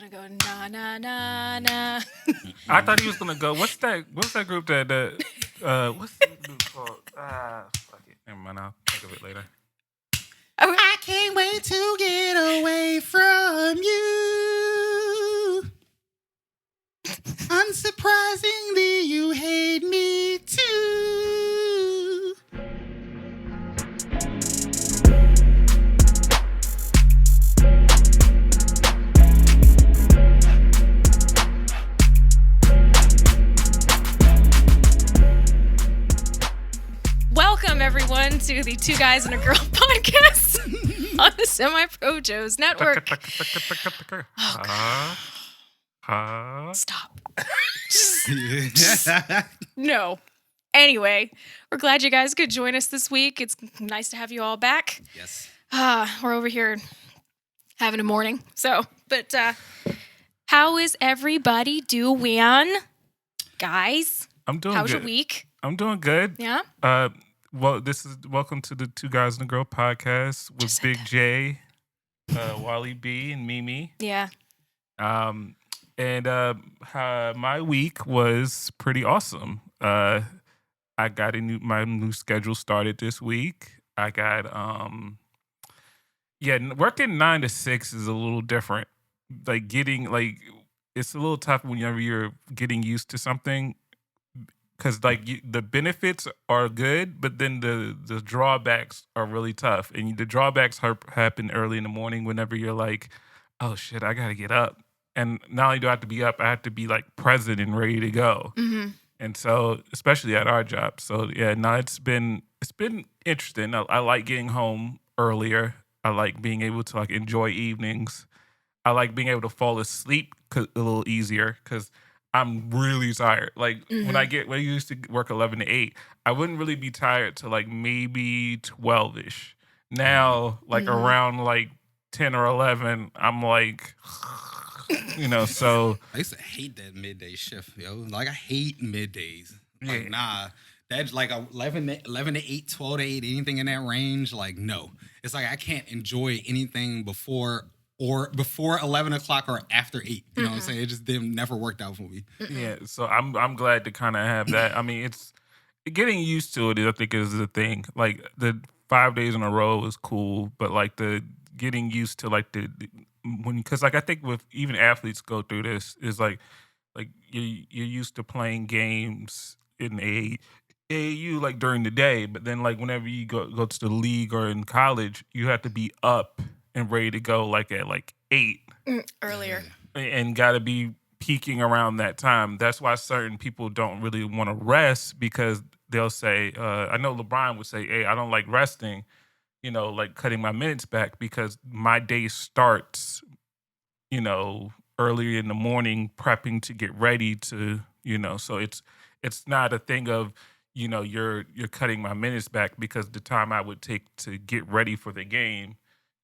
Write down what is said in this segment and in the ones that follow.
I go na na na na. I thought he was gonna go. What's that group that what's the group called? Fuck it. Never mind. I'll think of it later. I can't wait to get away from you. Unsurprisingly, you hate me too. Welcome everyone to the Two Guys and a Girl podcast on the Semi-Pro Joes Network. Stop. No. Anyway, we're glad you guys could join us this week. It's nice to have you all back. Yes. We're over here having a morning. But how is everybody doing, guys? I'm doing How's good. your week? I'm doing good. Yeah? Well, this is welcome to the Two Guys and a Girl podcast with Big J, Wally B, and Mimi. Yeah. And my week was pretty awesome. I got my new schedule started this week. I got working 9 to 6 is a little different. It's a little tough whenever you're getting used to something. Because the benefits are good, but then the drawbacks are really tough. And the drawbacks happen early in the morning whenever you're like, oh shit, I gotta get up. And not only do I have to be up, I have to be like present and ready to go. Mm-hmm. And so, especially at our job. So yeah, no, it's been interesting. I like getting home earlier. I like being able to like enjoy evenings. I like being able to fall asleep a little easier because I'm really tired. Like when I used to work 11 to 8, I wouldn't really be tired till like maybe 12-ish. Now, like around like 10 or 11, I'm like, so. I used to hate that midday shift, yo. Like, I hate middays. Like, Yeah. nah. That's like 11 to 8, 12 to 8, anything in that range, like, no. It's like I can't enjoy anything before 11 o'clock or after 8. You know what I'm saying? It just never worked out for me. Yeah, so I'm glad to kind of have that. I mean, it's getting used to it. I think is the thing. Like the 5 days in a row is cool, but like the getting used to like because like I think with even athletes go through this is like you're used to playing games in AAU like during the day, but then like whenever you go to the league or in college, you have to be up and ready to go like at like 8 Earlier. and got to be peaking around that time. That's why certain people don't really want to rest because they'll say, I know LeBron would say, hey, I don't like resting, like cutting my minutes back because my day starts, early in the morning prepping to get ready to, so it's not a thing of, you're cutting my minutes back because the time I would take to get ready for the game,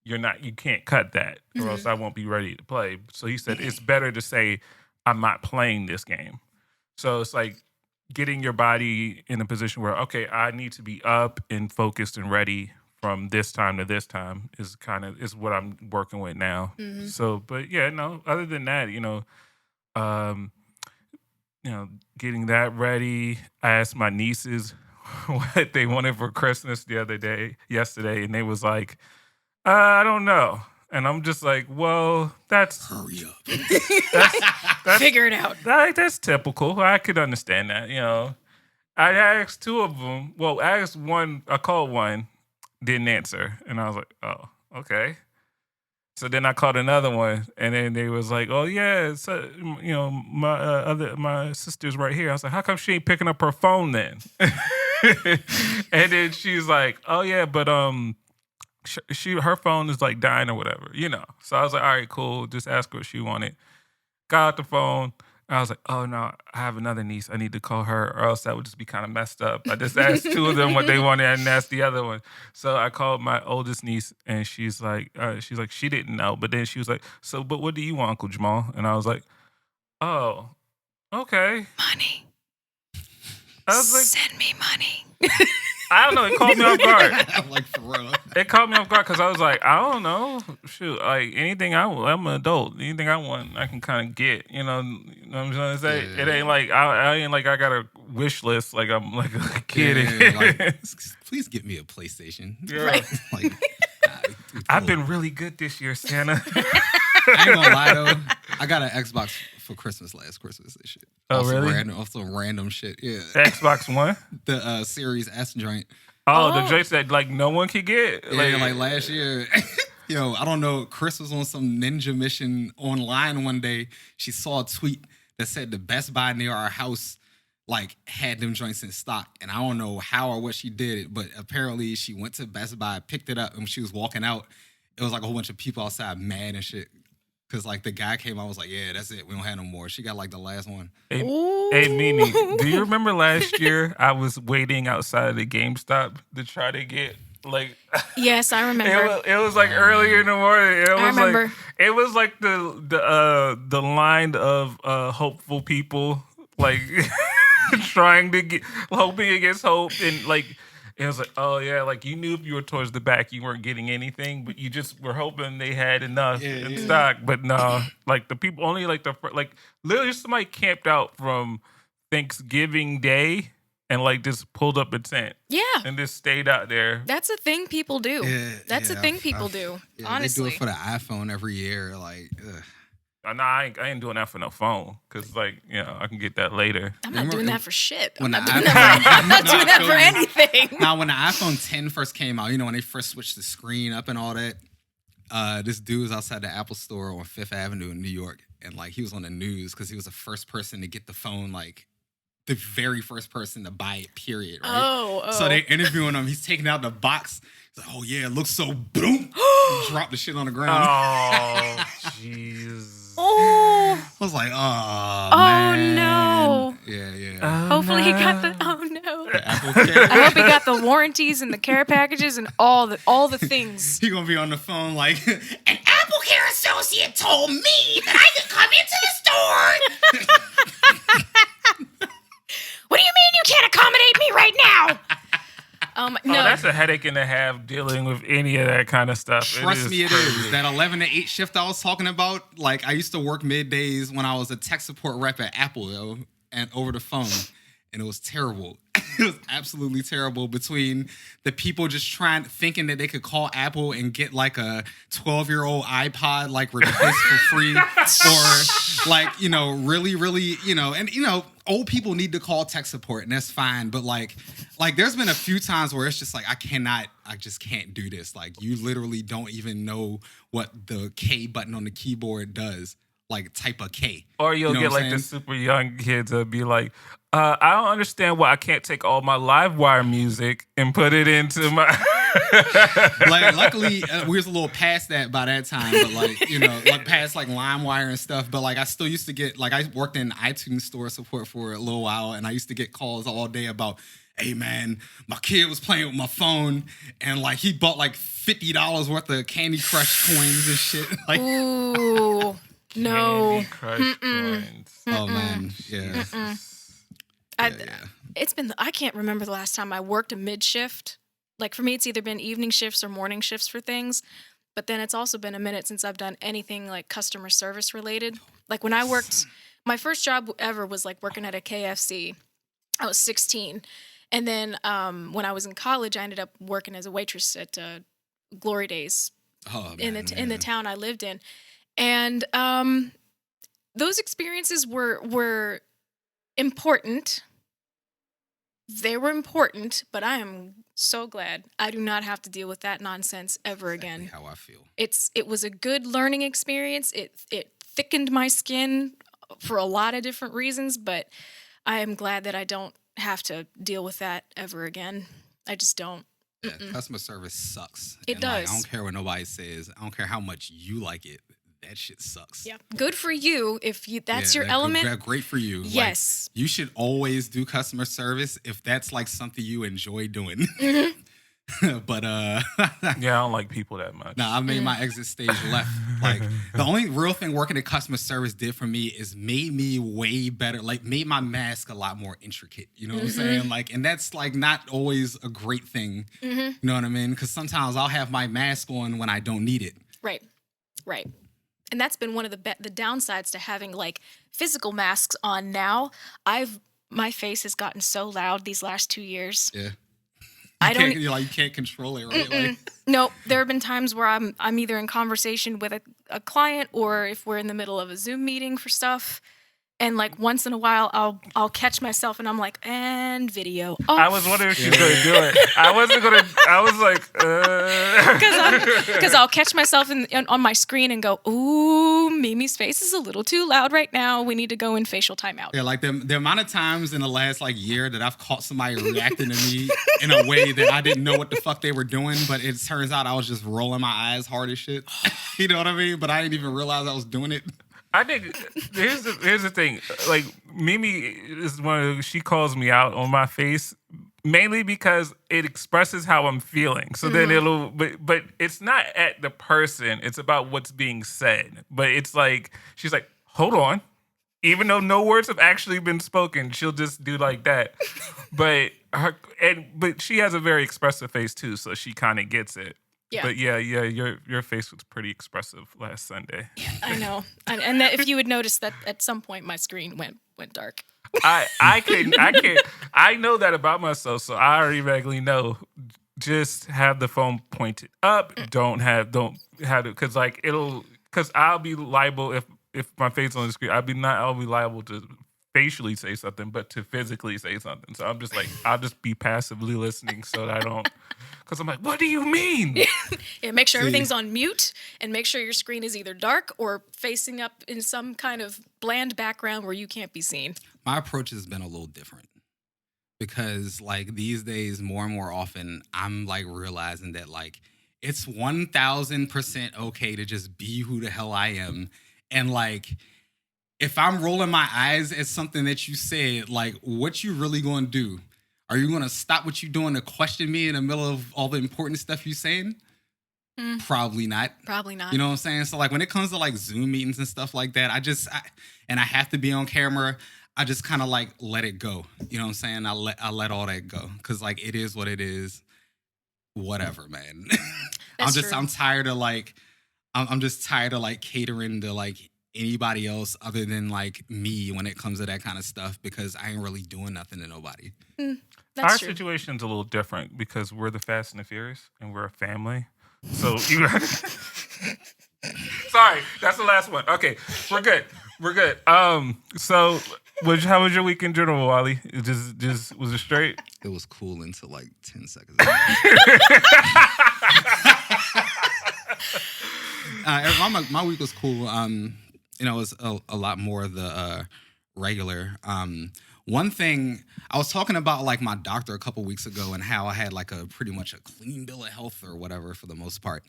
you can't cut that or else I won't be ready to play. So he said, it's better to say I'm not playing this game. So it's like getting your body in a position where, okay, I need to be up and focused and ready from this time to this time is what I'm working with now. So, but yeah, no, other than that, getting that ready. I asked my nieces what they wanted for Christmas yesterday, and they was like, I don't know. And I'm just like, well, that's Hurry up. that's Figure it out. that's typical. I could understand that, I asked two of them. Well, I asked one, I called one, didn't answer. And I was like, oh, okay. So then I called another one, and then they was like, "Oh yeah, so, my sister's right here." I was like, "How come she ain't picking up her phone then?" And then she's like, "Oh yeah, but her phone is like dying or whatever, So I was like, "All right, cool. Just ask her what she wanted." Got out the phone. I was like, oh no, I have another niece. I need to call her, or else that would just be kind of messed up. I just asked two of them what they wanted, and asked the other one. So I called my oldest niece, and she's like, she didn't know, but then she was like, so, but what do you want, Uncle Jamal? And I was like, oh, okay. Money. I was like, Send me money. I don't know. It caught me off guard. Like for real. It caught me off guard because I was like, I don't know. Shoot, like anything I want, I'm an adult. Anything I want, I can kind of get. You know what I'm trying to say? Yeah. It ain't like I ain't like I got a wish list like I'm like a kid. Yeah, like, please get me a PlayStation. Yeah. Right. Like, I've been really good this year, Santa. I ain't gonna lie though. I got an Xbox for Christmas last Christmas and shit. Oh, also really? Also random shit. Yeah. Xbox One. The Series S joint. Oh, the joints that like no one could get. Yeah, like last year. Yo, I don't know. Chris was on some ninja mission online one day. She saw a tweet that said the Best Buy near our house like had them joints in stock. And I don't know how or what she did it, but apparently she went to Best Buy, picked it up, and when she was walking out, it was like a whole bunch of people outside mad and shit. Cause like the guy came out was like, yeah, that's it. We don't have no more. She got like the last one. Hey, Mimi, do you remember last year I was waiting outside of the GameStop to try to get like Yes, I remember. it was like earlier in the morning. It was I remember. like it was like the line of hopeful people like trying to get hoping against hope and like it was like, oh yeah, like you knew if you were towards the back you weren't getting anything, but you just were hoping they had enough in stock. But no, like the people only like literally somebody camped out from Thanksgiving Day and like just pulled up a tent. Yeah. And just stayed out there. That's a thing people do. Yeah, That's a thing people do. Yeah, honestly. they do it for the iPhone every year. Like, ugh. No, I ain't doing that for no phone because, like, you know, I can get that later. I'm not doing that for shit. I'm when not the doing that for anything. Now, when the iPhone 10 first came out, you know, when they first switched the screen up and all that, this dude was outside the Apple store on Fifth Avenue in New York. And, like, he was on the news because he was the first person to get the phone, like, the very first person to buy it, period, right? Oh. So they interviewing him. He's taking out the box. He's like, oh, yeah, it looks so boom. Drop the shit on the ground. Oh, jeez. Oh. I was like, oh, man. No. Yeah. Hopefully he got the no. The Apple Care. I hope he got the warranties and the care packages and all the things. He gonna be on the phone like, an Apple Care associate told me that I could come into the store. What do you mean you can't accommodate me right now? No. Oh, that's a headache and a half dealing with any of that kind of stuff. Trust me, it crazy. is. That 11 to 8 shift I was talking about, like, I used to work middays when I was a tech support rep at Apple, yo, and over the phone. And it was terrible. It was absolutely terrible between the people just thinking that they could call Apple and get like a 12-year-old iPod like replaced for free, or like, you know, really, you know, and you know, old people need to call tech support and that's fine. But like there's been a few times where it's just like, I just can't do this. Like you literally don't even know what the K button on the keyboard does. Like type a K. Or you'll get like the super young kids that'll be like, I don't understand why I can't take all my Livewire music and put it into my. Like, luckily, we was a little past that by that time, but like, you know, like past like LimeWire and stuff. But like, I still used to get, like, I worked in iTunes store support for a little while, and I used to get calls all day about, hey man, my kid was playing with my phone, and like he bought like $50 worth of Candy Crush coins and shit. Like, ooh, no. Candy Crush coins. Oh man, yeah. I can't remember the last time I worked a mid shift. Like for me, it's either been evening shifts or morning shifts for things. But then it's also been a minute since I've done anything like customer service related. Like when I worked, my first job ever was like working at a KFC. I was 16. And then when I was in college, I ended up working as a waitress at Glory Days in the town I lived in. And those experiences were important. They were important, but I am so glad I do not have to deal with that nonsense ever again. How I feel. It was a good learning experience. It thickened my skin for a lot of different reasons, but I am glad that I don't have to deal with that ever again. I just don't. Yeah, customer service sucks. It does. Like, I don't care what nobody says. I don't care how much you like it. That shit sucks. Yeah. Good for you if that's your element. Great for you. Yes. Like, you should always do customer service if that's like something you enjoy doing. Mm-hmm. but Yeah, I don't like people that much. I made my exit stage left. Like the only real thing working in customer service did for me is made me way better. Like made my mask a lot more intricate. You know what I'm saying? Like, and that's like not always a great thing. You know what I mean? Because sometimes I'll have my mask on when I don't need it. Right. Right. And that's been one of the downsides to having like physical masks on now. My face has gotten so loud these last 2 years. Yeah. You can't control it, right? Like, no, there have been times where I'm either in conversation with a client or if we're in the middle of a Zoom meeting for stuff. And like once in a while, I'll catch myself and I'm like, and video off. I was wondering if she was going to do it. I was like, because I'll catch myself on my screen and go, ooh, Mimi's face is a little too loud right now. We need to go in facial timeout. yeah, like the amount of times in the last like year that I've caught somebody reacting to me in a way that I didn't know what the fuck they were doing, but it turns out I was just rolling my eyes hard as shit. You know what I mean? But I didn't even realize I was doing it. I think here's the thing. Like Mimi is she calls me out on my face mainly because it expresses how I'm feeling. So then but it's not at the person. It's about what's being said. But it's like she's like, hold on. Even though no words have actually been spoken, she'll just do like that. but she has a very expressive face too, so she kind of gets it. Yeah. But yeah, your face was pretty expressive last Sunday. Yeah, I know. And that if you would notice that at some point my screen went dark. I know that about myself, so I already regularly know. Just have the phone pointed up. Don't have it because I'll be liable if my face on the screen. I'll be liable to facially say something, but to physically say something. So I'm just like, I'll just be passively listening so that I don't. Because I'm like, what do you mean? Yeah, make sure everything's on mute and make sure your screen is either dark or facing up in some kind of bland background where you can't be seen. My approach has been a little different because like these days, more and more often, I'm like realizing that like it's 1000% okay to just be who the hell I am. And like, if I'm rolling my eyes at something that you said, like what you really going to do? Are you going to stop what you're doing to question me in the middle of all the important stuff you're saying? Probably not. Probably not. You know what I'm saying? So like when it comes to like Zoom meetings and stuff like that, I have to be on camera. I just kind of like let it go. You know what I'm saying? I let all that go because like it is what it is. Whatever, man. I'm tired of like I'm just tired of like catering to like anybody else other than like me when it comes to that kind of stuff because I ain't really doing nothing to nobody. Our situation's a little different because we're the Fast and the Furious and we're a family. So you sorry, that's the last one. Okay, we're good. So how was your week in general, Wally? It just was it straight? It was cool until like 10 seconds. My week was cool. It was a lot more of the regular. One thing I was talking about, like my doctor a couple weeks ago, and how I had like a pretty much a clean bill of health or whatever for the most part,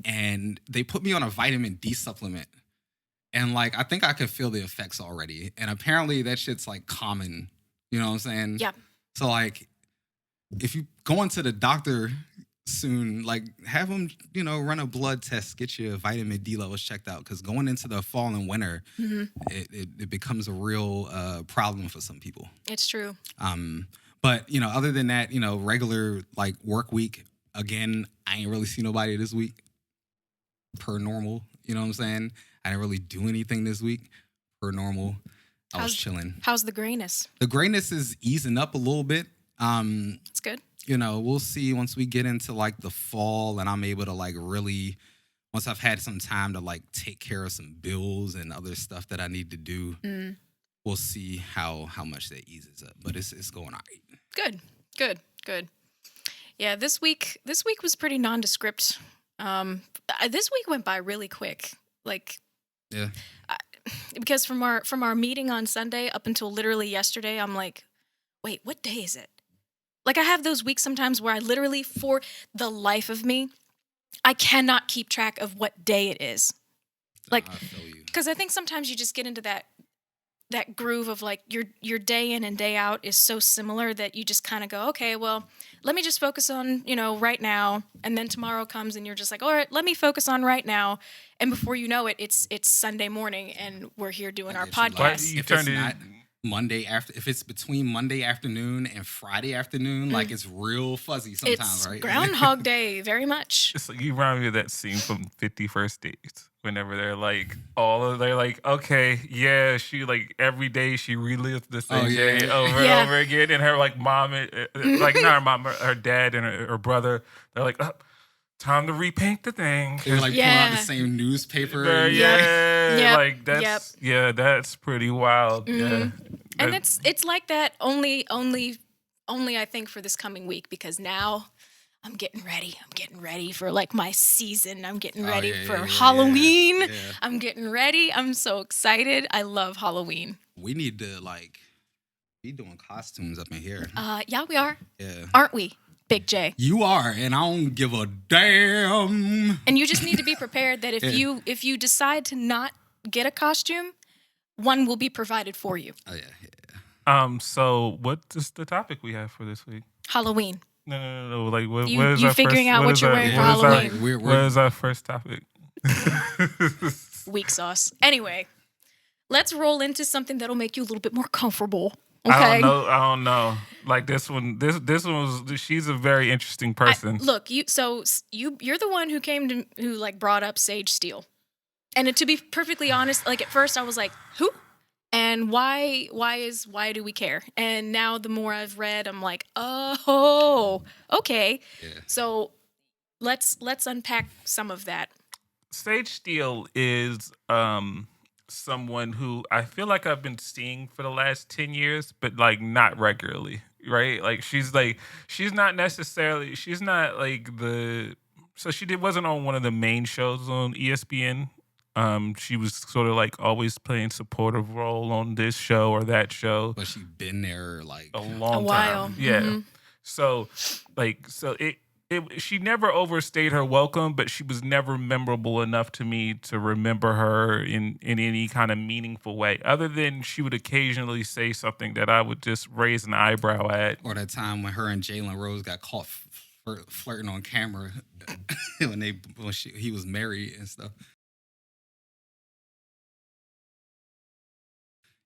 and they put me on a vitamin D supplement, and like I think I could feel the effects already, and apparently that shit's like common. You know what I'm saying? Yeah. So like, if you go into the doctor soon, like have them, run a blood test, get your vitamin D levels checked out, because going into the fall and winter, it becomes a real problem for some people. It's true. But other than that, regular like work week. Again, I ain't really see nobody this week. Per normal, you know what I'm saying? I didn't really do anything this week. Per normal, I was chilling. How's the grayness? The grayness is easing up a little bit. It's good. We'll see once we get into like the fall and I'm able to like really, once I've had some time to like take care of some bills and other stuff that I need to do, we'll see how much that eases up. But it's going all right. Good. Yeah, this week was pretty nondescript. This week went by really quick. Like, yeah, because from our meeting on Sunday up until literally yesterday, I'm like, wait, what day is it? Like, I have those weeks sometimes where I literally, for the life of me, I cannot keep track of what day it is. Like, I feel you. Because I think sometimes you just get into that that groove of like your day in and day out is so similar that you just kind of go, okay, well, let me just focus on, right now. And then tomorrow comes and you're just like, all right, let me focus on right now. And before you know it, it's Sunday morning and we're here doing our Why podcast. you if turned it's it- not Monday after, if it's between Monday afternoon and Friday afternoon, like it's real fuzzy sometimes, It's right? Groundhog Day, very much. It's like you remind me of that scene from 50 First Dates. Whenever they're like, okay, yeah, she like every day she relives the same day over and over again, and her like mom, like not her mom, her dad and her brother, they're like, time to repaint the thing. They're like pulling out the same newspaper. Yep. Like that's pretty wild. Yeah, And it's like that only I think for this coming week, because now I'm getting ready for like my season. I'm getting ready for Halloween. Yeah. I'm getting ready. I'm so excited. I love Halloween. We need to like be doing costumes up in here. Yeah, we are. Yeah. Aren't we, Big J? You are, and I don't give a damn. And you just need to be prepared that if you decide to not get a costume, one will be provided for you. Oh yeah. So what is the topic we have for this week? Halloween. No. Like, what You is our figuring first, out what you're wearing for Halloween. What is our first topic? Weak sauce. Anyway, let's roll into something that'll make you a little bit more comfortable. Okay. I don't know. Like this one was. She's a very interesting person. Look, you're the one who like brought up Sage Steele, and to be perfectly honest, like at first I was like, who? And why do we care? And now the more I've read, I'm like, oh, okay. Yeah. So let's unpack some of that. Sage Steele is someone who I feel like I've been seeing for the last 10 years, but like not regularly, right? Like she's not wasn't on one of the main shows on ESPN. She was sort of like always playing supportive role on this show or that show. But she's been there like a long while. time. Yeah. Mm-hmm. So she never overstayed her welcome, but she was never memorable enough to me to remember her in any kind of meaningful way. Other than she would occasionally say something that I would just raise an eyebrow at. Or that time when her and Jalen Rose got caught flirting on camera when he was married and stuff.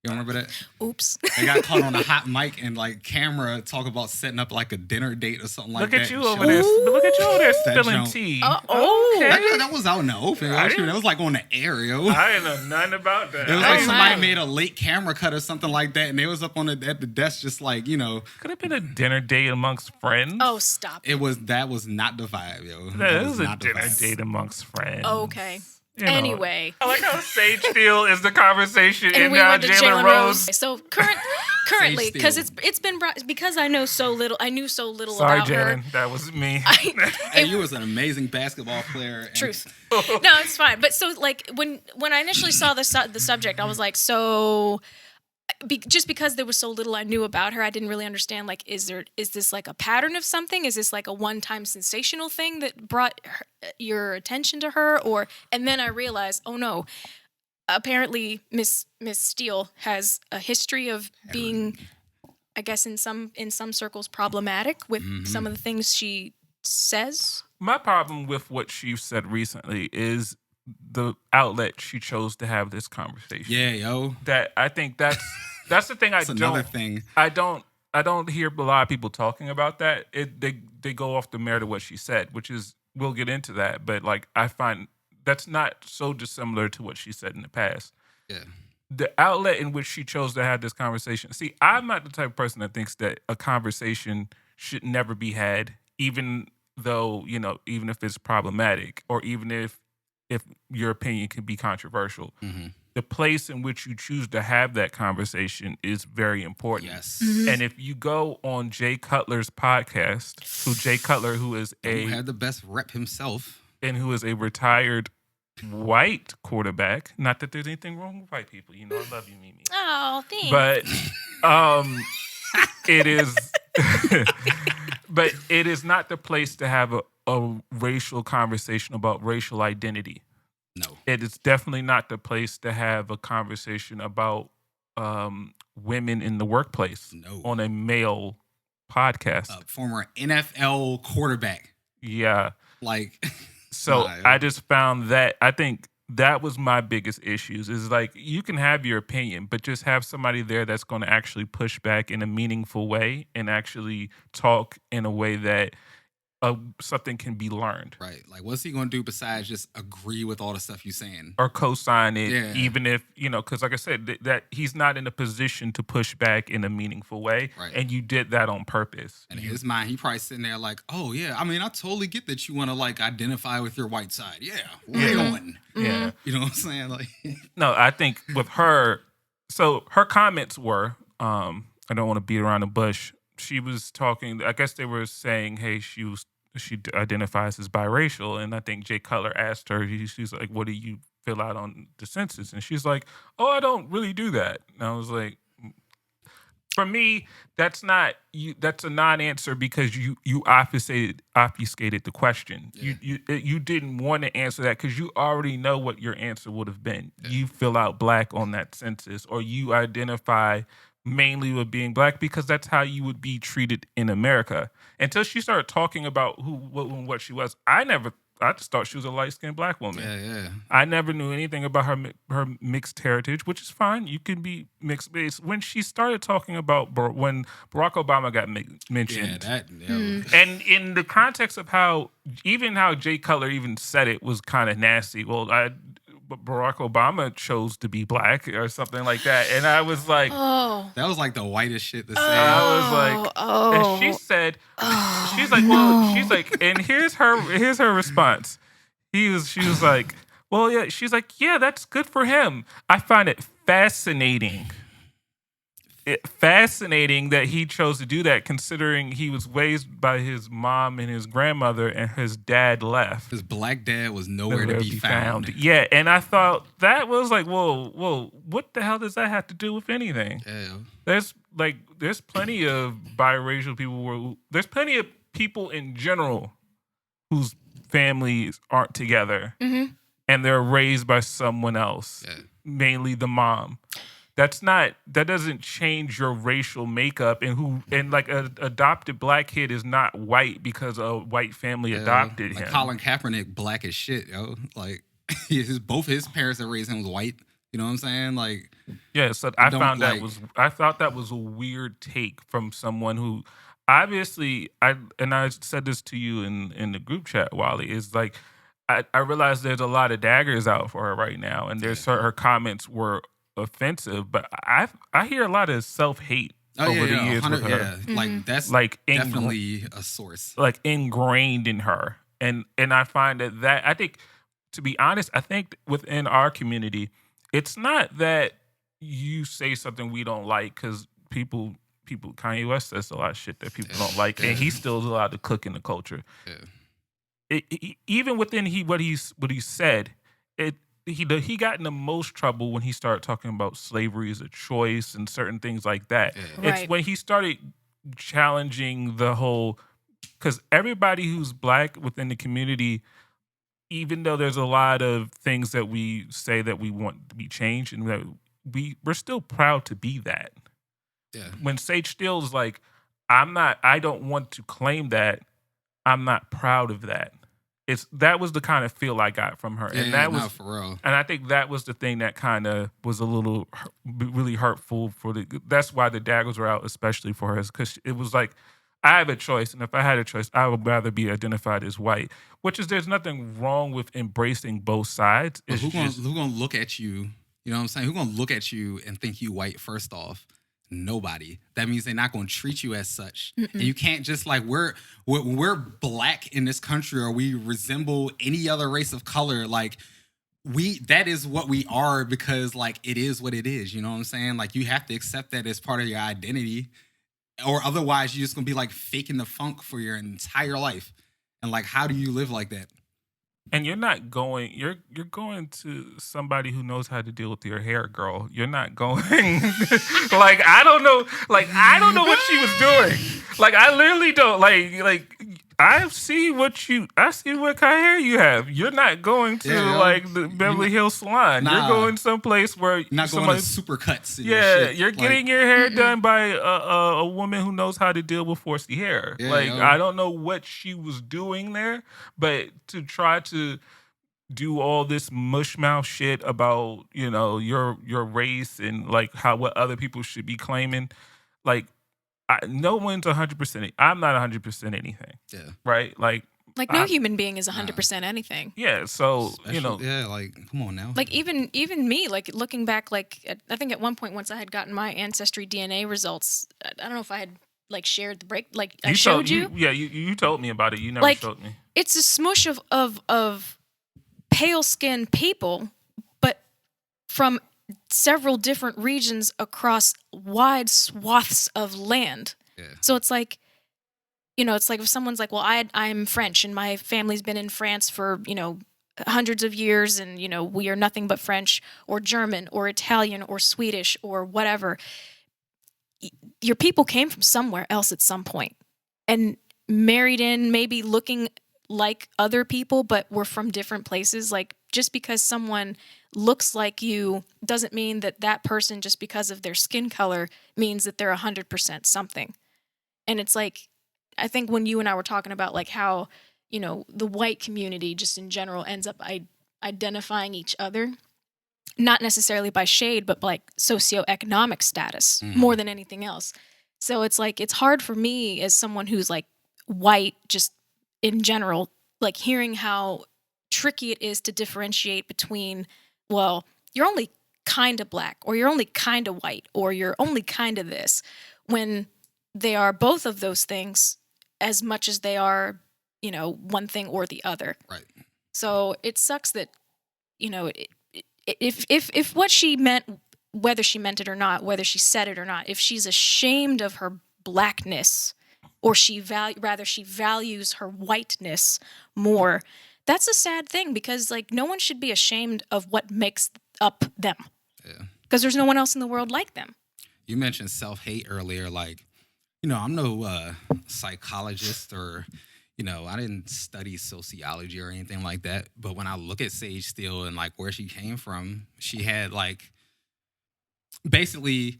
You remember that? Oops. They got caught on a hot mic and like camera talk about setting up like a dinner date or something like that. Look at you over there spilling junk. tea. Okay. That was out in the open. That was like on the air, yo. I didn't know nothing about that. It was like somebody my. made a late camera cut or something like that, and they was up at the desk just like, Could have been a dinner date amongst friends. Oh, stop. that was not the vibe, yo. It was a not the dinner vibe. date amongst friends. Okay. You know. Anyway. I like how Sage Steele is the conversation and we now went to Jalen Rose. So currently, Sage because Steele. it's been brought, because I knew so little Sorry, about her. Jalen. That was me. Hey, you was an amazing basketball player. And Truth. No, it's fine. But so like when I initially saw the subject, I was like, just because there was so little I knew about her, I didn't really understand. Like, is this like a pattern of something? Is this like a one-time sensational thing that brought your attention to her? And then I realized, oh no, apparently Miss Steele has a history of being, I guess in some circles, problematic with some of the things she says. My problem with what she said recently is the outlet she chose to have this conversation. Yeah, yo. That I think that's the thing. That's another thing. I don't hear a lot of people talking about that. They go off the merit of what she said, which is, we'll get into that. But like, I find that's not so dissimilar to what she said in the past. Yeah. The outlet in which she chose to have this conversation. See, I'm not the type of person that thinks that a conversation should never be had, even though, even if it's problematic or even if your opinion can be controversial. Mm-hmm. The place in which you choose to have that conversation is very important. Yes. And if you go on Jay Cutler's podcast, who is Who had the best rep himself. and who is a retired white quarterback, not that there's anything wrong with white people. I love you, Mimi. Oh, thanks. But it is but it is not the place to have a racial conversation about racial identity. No. It is definitely not the place to have a conversation about women in the workplace No. on a male podcast. Former NFL quarterback. Yeah. Like, So nah, I just found that I think that was my biggest issues is like you can have your opinion, but just have somebody there that's going to actually push back in a meaningful way and actually talk in a way that something can be learned. right. Like, what's he gonna do besides just agree with all the stuff you're saying? Or co-sign it, Yeah. even if, because like I said, that he's not in a position to push back in a meaningful way. Right. And you did that on purpose. And in his mind, he probably sitting there like, oh, yeah, I mean, I totally get that you want to, like, identify with your white side. Yeah, right on. Yeah. You know what I'm saying? Like, No, I think with her, so her comments were, I don't want to beat around the bush. She was talking, I guess they were saying, hey, she identifies as biracial. And I think Jay Cutler asked her, she's like, what do you fill out on the census? And she's like, oh, I don't really do that. And I was like, for me, that's not you. That's a non-answer because you obfuscated the question. Yeah. You didn't want to answer that because you already know what your answer would have been. Yeah. You fill out black on that census, or you identify mainly with being black because that's how you would be treated in America. Until she started talking about what she was, I just thought she was a light-skinned black woman. yeah. I never knew anything about her mixed heritage, which is fine. You can be mixed. When she started talking about when Barack Obama got mentioned, and in the context of how Jay Cutler even said it was kind of nasty. Well, Barack Obama chose to be black or something like that, and I was like, oh, that was like the whitest shit to say. I was like, and she said, she's like, well, she's like, and here's her response. She was like, well, yeah, she's like, yeah, that's good for him. I find it fascinating. Fascinating that he chose to do that, considering he was raised by his mom and his grandmother, and his dad left. His black dad was nowhere to be found. Yeah, and I thought that was like, whoa, what the hell does that have to do with anything? Yeah. There's plenty of biracial people. There's plenty of people in general whose families aren't together, and they're raised by someone else, mainly the mom. That doesn't change your racial makeup, and like an adopted black kid is not white because a white family adopted him. Colin Kaepernick, black as shit, yo. Like both his parents that raised him was white. You know what I'm saying? Like, yeah. So I thought that was a weird take from someone who obviously I said this to you in the group chat, Wally, is like I realized there's a lot of daggers out for her right now, and her comments were offensive, but I hear a lot of self-hate over the years with her. Yeah. Like that's definitely a source. Like ingrained in her. And I find that I think, to be honest, I think within our community, it's not that you say something we don't like, because people Kanye West says a lot of shit that people don't like, and he still is allowed to cook in the culture. Yeah. Even within what he said, he got in the most trouble when he started talking about slavery as a choice and certain things like that. Yeah. It's when he started challenging the whole, because everybody who's black within the community, even though there's a lot of things that we say that we want to be changed, and that we're still proud to be that. Yeah. When Sage Steele is like, I don't want to claim that, I'm not proud of that. That was the kind of feel I got from her, and that was for real. And I think that was the thing that kind of was a little really hurtful that's why the daggers were out, especially for her, because it was like, I have a choice, and if I had a choice, I would rather be identified as white. There's nothing wrong with embracing both sides. Who gonna look at you? You know what I'm saying? Who gonna look at you and think you white? First off, nobody. That means they're not going to treat you as such. Mm-mm. And you can't just like, we're black in this country, or we resemble any other race of color. Like that is what we are, because like it is what it is. You know what I'm saying? Like you have to accept that as part of your identity, or otherwise you're just going to be like faking the funk for your entire life. And like, how do you live like that? And you're not going, you're going to somebody who knows how to deal with your hair, girl. You're not going, I don't know what she was doing. Like, I literally don't, like, I see what kind of hair you have. You're not going to like the Beverly Hills salon. Nah. You're going someplace where You're not going to supercuts. And shit. you're getting your hair done by a woman who knows how to deal with 4C hair. Yeah, like yo. I don't know what she was doing there, but to try to do all this mush mouth shit about your race and like what other people should be claiming, like. No one's 100%. I'm not 100% anything. Yeah. Right? Like no human being is 100% anything. Yeah. So, Yeah, like, come on now. Like, even me, like, looking back, like, I think at one point, once I had gotten my Ancestry DNA results, I don't know if I had, like, shared the break. Like, I showed you? Yeah, you told me about it. You never showed me. It's a smush of pale-skinned people, but from several different regions across wide swaths of land. Yeah. So it's like, it's like if someone's like, well, I'm French and my family's been in France for, hundreds of years and, we are nothing but French or German or Italian or Swedish or whatever. Your people came from somewhere else at some point and married in, maybe looking like other people, but were from different places. Like, just because someone looks like you doesn't mean that person, just because of their skin color, means that they're 100% something. And it's like, I think when you and I were talking about like how, the white community just in general ends up identifying each other, not necessarily by shade, but like socioeconomic status more than anything else. So it's like, it's hard for me as someone who's like white, just in general, like hearing how tricky it is to differentiate between, well, you're only kind of black, or you're only kind of white, or you're only kind of this, when they are both of those things as much as they are, one thing or the other. Right. So it sucks that, if what she meant, whether she meant it or not, whether she said it or not, if she's ashamed of her blackness, or she values her whiteness more, that's a sad thing, because like no one should be ashamed of what makes up them. Yeah. Because there's no one else in the world like them. You mentioned self-hate earlier. Like, I'm no psychologist or, I didn't study sociology or anything like that. But when I look at Sage Steele and like where she came from, she had like, basically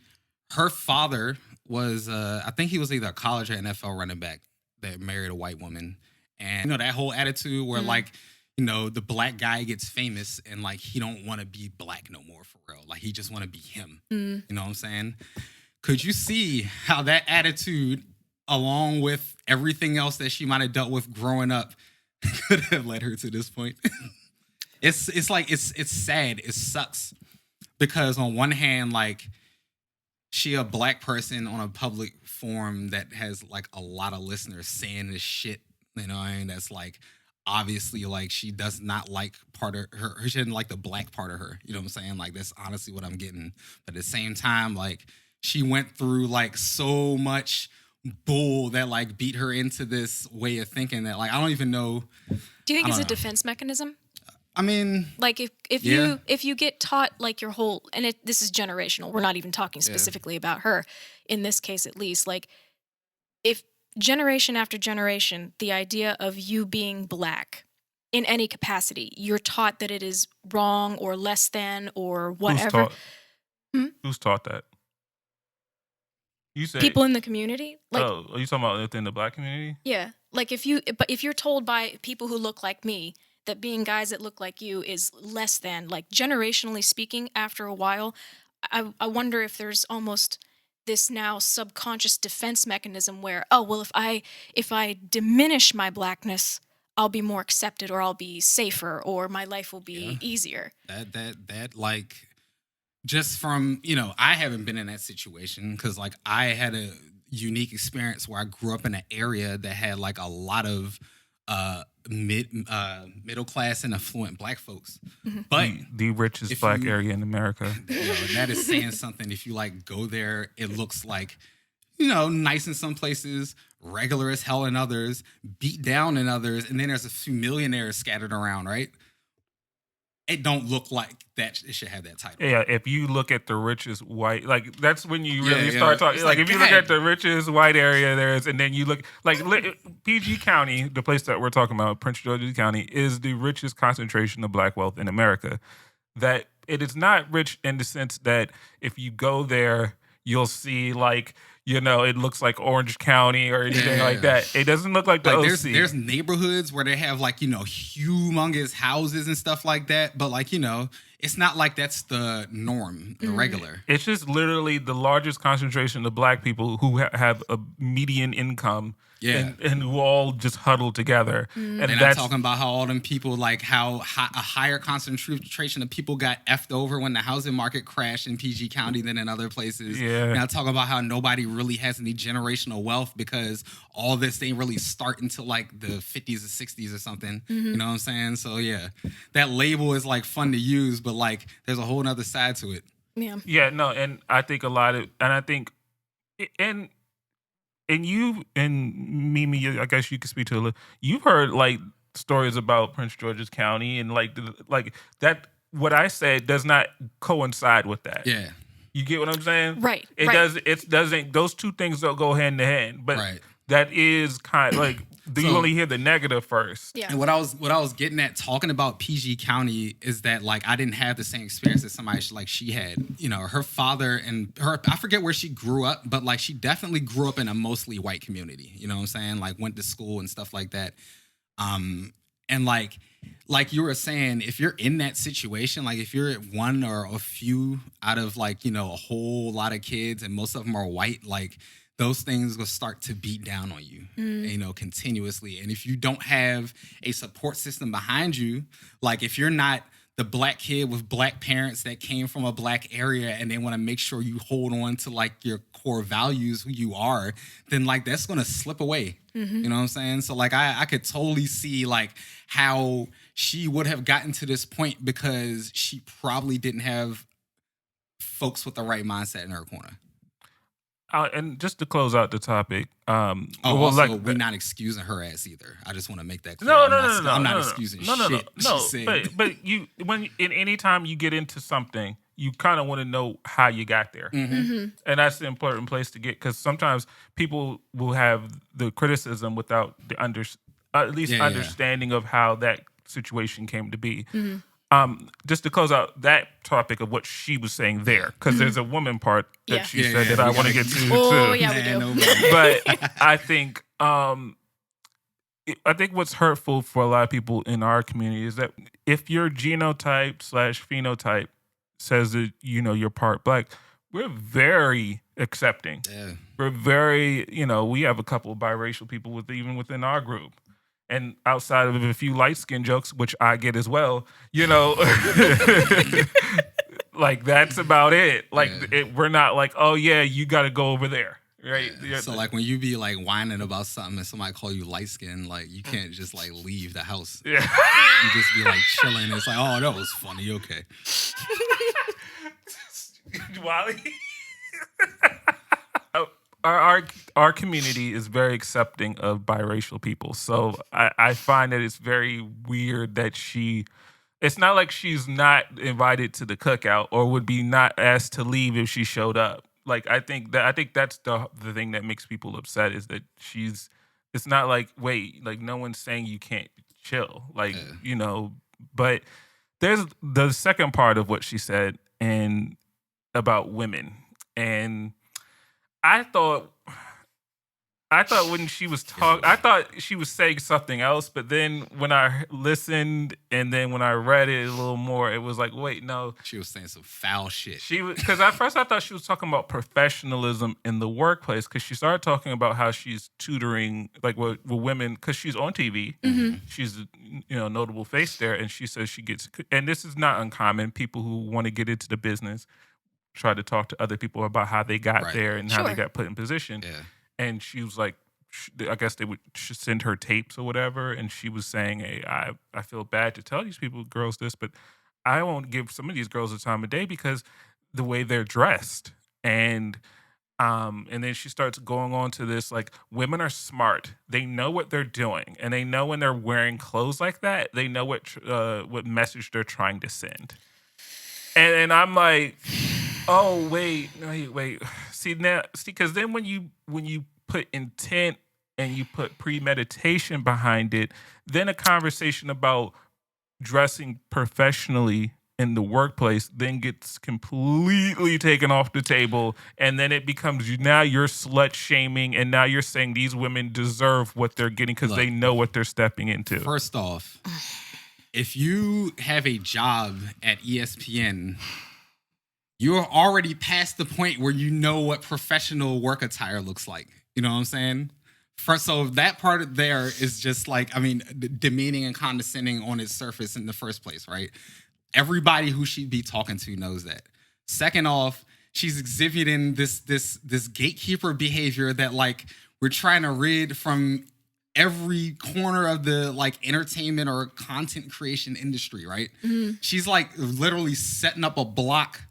her father was, I think he was either a college or NFL running back that married a white woman. And, that whole attitude where, like, the black guy gets famous and, like, he don't want to be black no more for real. Like, he just want to be him. You know what I'm saying? Could you see how that attitude, along with everything else that she might have dealt with growing up, could have led her to this point? It's like, it's sad. It sucks. Because on one hand, like, she a black person on a public forum that has, like, a lot of listeners saying this shit. That's like, obviously, like, she does not like part of her. She didn't like the black part of her. You know what I'm saying? Like, that's honestly what I'm getting. But at the same time, like, she went through, like, so much bull that, like, beat her into this way of thinking that, like, I don't even know. Do you think it's a defense mechanism? I mean, like if you get taught like your whole, and this is generational. We're not even talking specifically about her in this case, at least. Like, if generation after generation, the idea of you being black in any capacity, you're taught that it is wrong or less than or whatever. Who's taught that? You say people in the community. Like, are you talking about within the black community? Yeah, like if you're told by people who look like me that being guys that look like you is less than, like, generationally speaking, after a while, I wonder if there's almost this now subconscious defense mechanism where, oh, well, if I diminish my blackness, I'll be more accepted, or I'll be safer, or my life will be easier. That like, just from, I haven't been in that situation because, like, I had a unique experience where I grew up in an area that had, like, a lot of middle class and affluent black folks. But the richest black area in America. And that is saying something. If you, like, go there, it looks like, nice in some places, regular as hell in others, beat down in others, and then there's a few millionaires scattered around, right? it don't look like that it should have that title. Yeah, if you look at the richest white, like that's when you really Yeah, start yeah. talking. It's Like like, if you look God. at the richest white area there is, and then you look like PG County, the place that we're talking about, Prince George's County, is the richest concentration of black wealth in America. That it is not rich in the sense that if you go there, you'll see like, you know, it looks like Orange County or anything like Yeah. that. It doesn't look like the Like OC. there's neighborhoods where they have like, you know, humongous houses and stuff like that, but like, you know, it's not like that's the norm, the regular. It's just literally the largest concentration of black people who have a median income, Yeah. and who all just huddle together. And They're not that's talking about how all them people, like how a higher concentration of people got effed over when the housing market crashed in PG County than in other places. Yeah. They're not talking about how nobody really has any generational wealth because all this ain't really start until like the 50s or 60s or something. You know what I'm saying? So yeah, that label is like fun to use, but like there's a whole nother side to it. yeah, no, and I think a lot of, and I think, and you and Mimi, I guess you could speak to a little. You've heard like stories about Prince George's County and like that. What I said does not coincide with that. Yeah. You get what I'm saying? Right, It right. does. It doesn't. Those two things don't go hand in hand. But Right. that is kind of like. Do you So- only hear the negative first? Yeah. And what I was getting at talking about PG County is that like I didn't have the same experience as somebody like she had. You know, her father and her, I forget where she grew up, but like she definitely grew up in a mostly white community. You know what I'm saying? Like went to school and stuff like that. And like you were saying, if you're in that situation, like if you're one or a few out of like, you know, a whole lot of kids and most of them are white, like those things will start to beat down on you, you know, continuously. And if you don't have a support system behind you, like if you're not the black kid with black parents that came from a black area and they want to make sure you hold on to like your core values, who you are, then like that's going to slip away. You know what I'm saying? So like I could totally see like how she would have gotten to this point because she probably didn't have folks with the right mindset in her corner. And just to close out the topic, Also, we're not excusing her ass either. I just want to make that clear. No, I'm not excusing shit no. she said. But you, when in any time you get into something, you kind of want to know how you got there, and that's the important place to get, because sometimes people will have the criticism without the understanding of how that situation came to be. Just to close out that topic of what she was saying there, because there's a woman part that Yeah. she Yeah, said yeah, that I we want to gotta- get to Oh, too. yeah, we do. No, But I think what's hurtful for a lot of people in our community is that if your genotype / phenotype says that, you know, you're part black, we're very accepting. Yeah. We're very, you know, we have a couple of biracial people even within our group. And outside of a few light skin jokes, which I get as well, you know, like that's about it. Like we're not like, oh yeah, you got to go over there, right? Yeah. So like when you be like whining about something and somebody call you light skin, like you can't just like leave the house. Yeah. You just be like chilling. It's like, oh, that was funny. Okay. Wally. Our community is very accepting of biracial people, so I find that it's very weird that it's not like she's not invited to the cookout or would be not asked to leave if she showed up. Like I think that's the thing that makes people upset, is that it's not like, wait, like no one's saying you can't chill, like you know. But there's the second part of what she said and about women, and I thought when she was talking, I thought she was saying something else, but then when I listened and then when I read it a little more, it was like, wait, no. She was saying some foul shit. She was, because at first I thought she was talking about professionalism in the workplace, because she started talking about how she's tutoring like with women, because she's on TV. She's a notable face there, and she says she gets, and this is not uncommon. People who want to get into the business try to talk to other people about how they got there and how they got put in position. Yeah. And she was like, I guess they would send her tapes or whatever. And she was saying, hey, I feel bad to tell these girls this, but I won't give some of these girls the time of day because the way they're dressed. And And then she starts going on to this like, women are smart. They know what they're doing, and they know when they're wearing clothes like that. They know what message they're trying to send. And I'm like, oh wait. See, because then when you put intent and you put premeditation behind it, then a conversation about dressing professionally in the workplace then gets completely taken off the table, and then it becomes now you're slut shaming, and now you're saying these women deserve what they're getting because they know what they're stepping into. First off, if you have a job at ESPN, you're already past the point where you know what professional work attire looks like. You know what I'm saying? First, so that part there is just like, I mean, demeaning and condescending on its surface in the first place, right? Everybody who she'd be talking to knows that. Second off, she's exhibiting this gatekeeper behavior that like we're trying to rid from every corner of the like entertainment or content creation industry, right? Mm-hmm. She's like literally setting up a block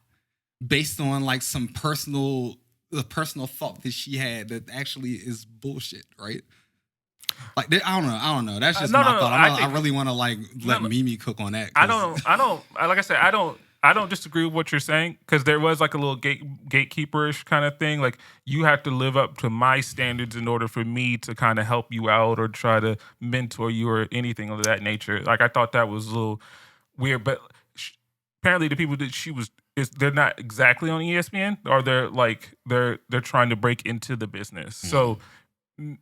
based on like some personal thought that she had that actually is bullshit, right? Like I don't know. That's just my thought. I really want to like let Mimi cook on that. I don't. Like I said, I don't disagree with what you're saying, because there was like a little gatekeeperish kind of thing. Like, you have to live up to my standards in order for me to kind of help you out or try to mentor you or anything of that nature. Like, I thought that was a little weird, but apparently the people that they're not exactly on ESPN, or they're trying to break into the business. Mm-hmm. So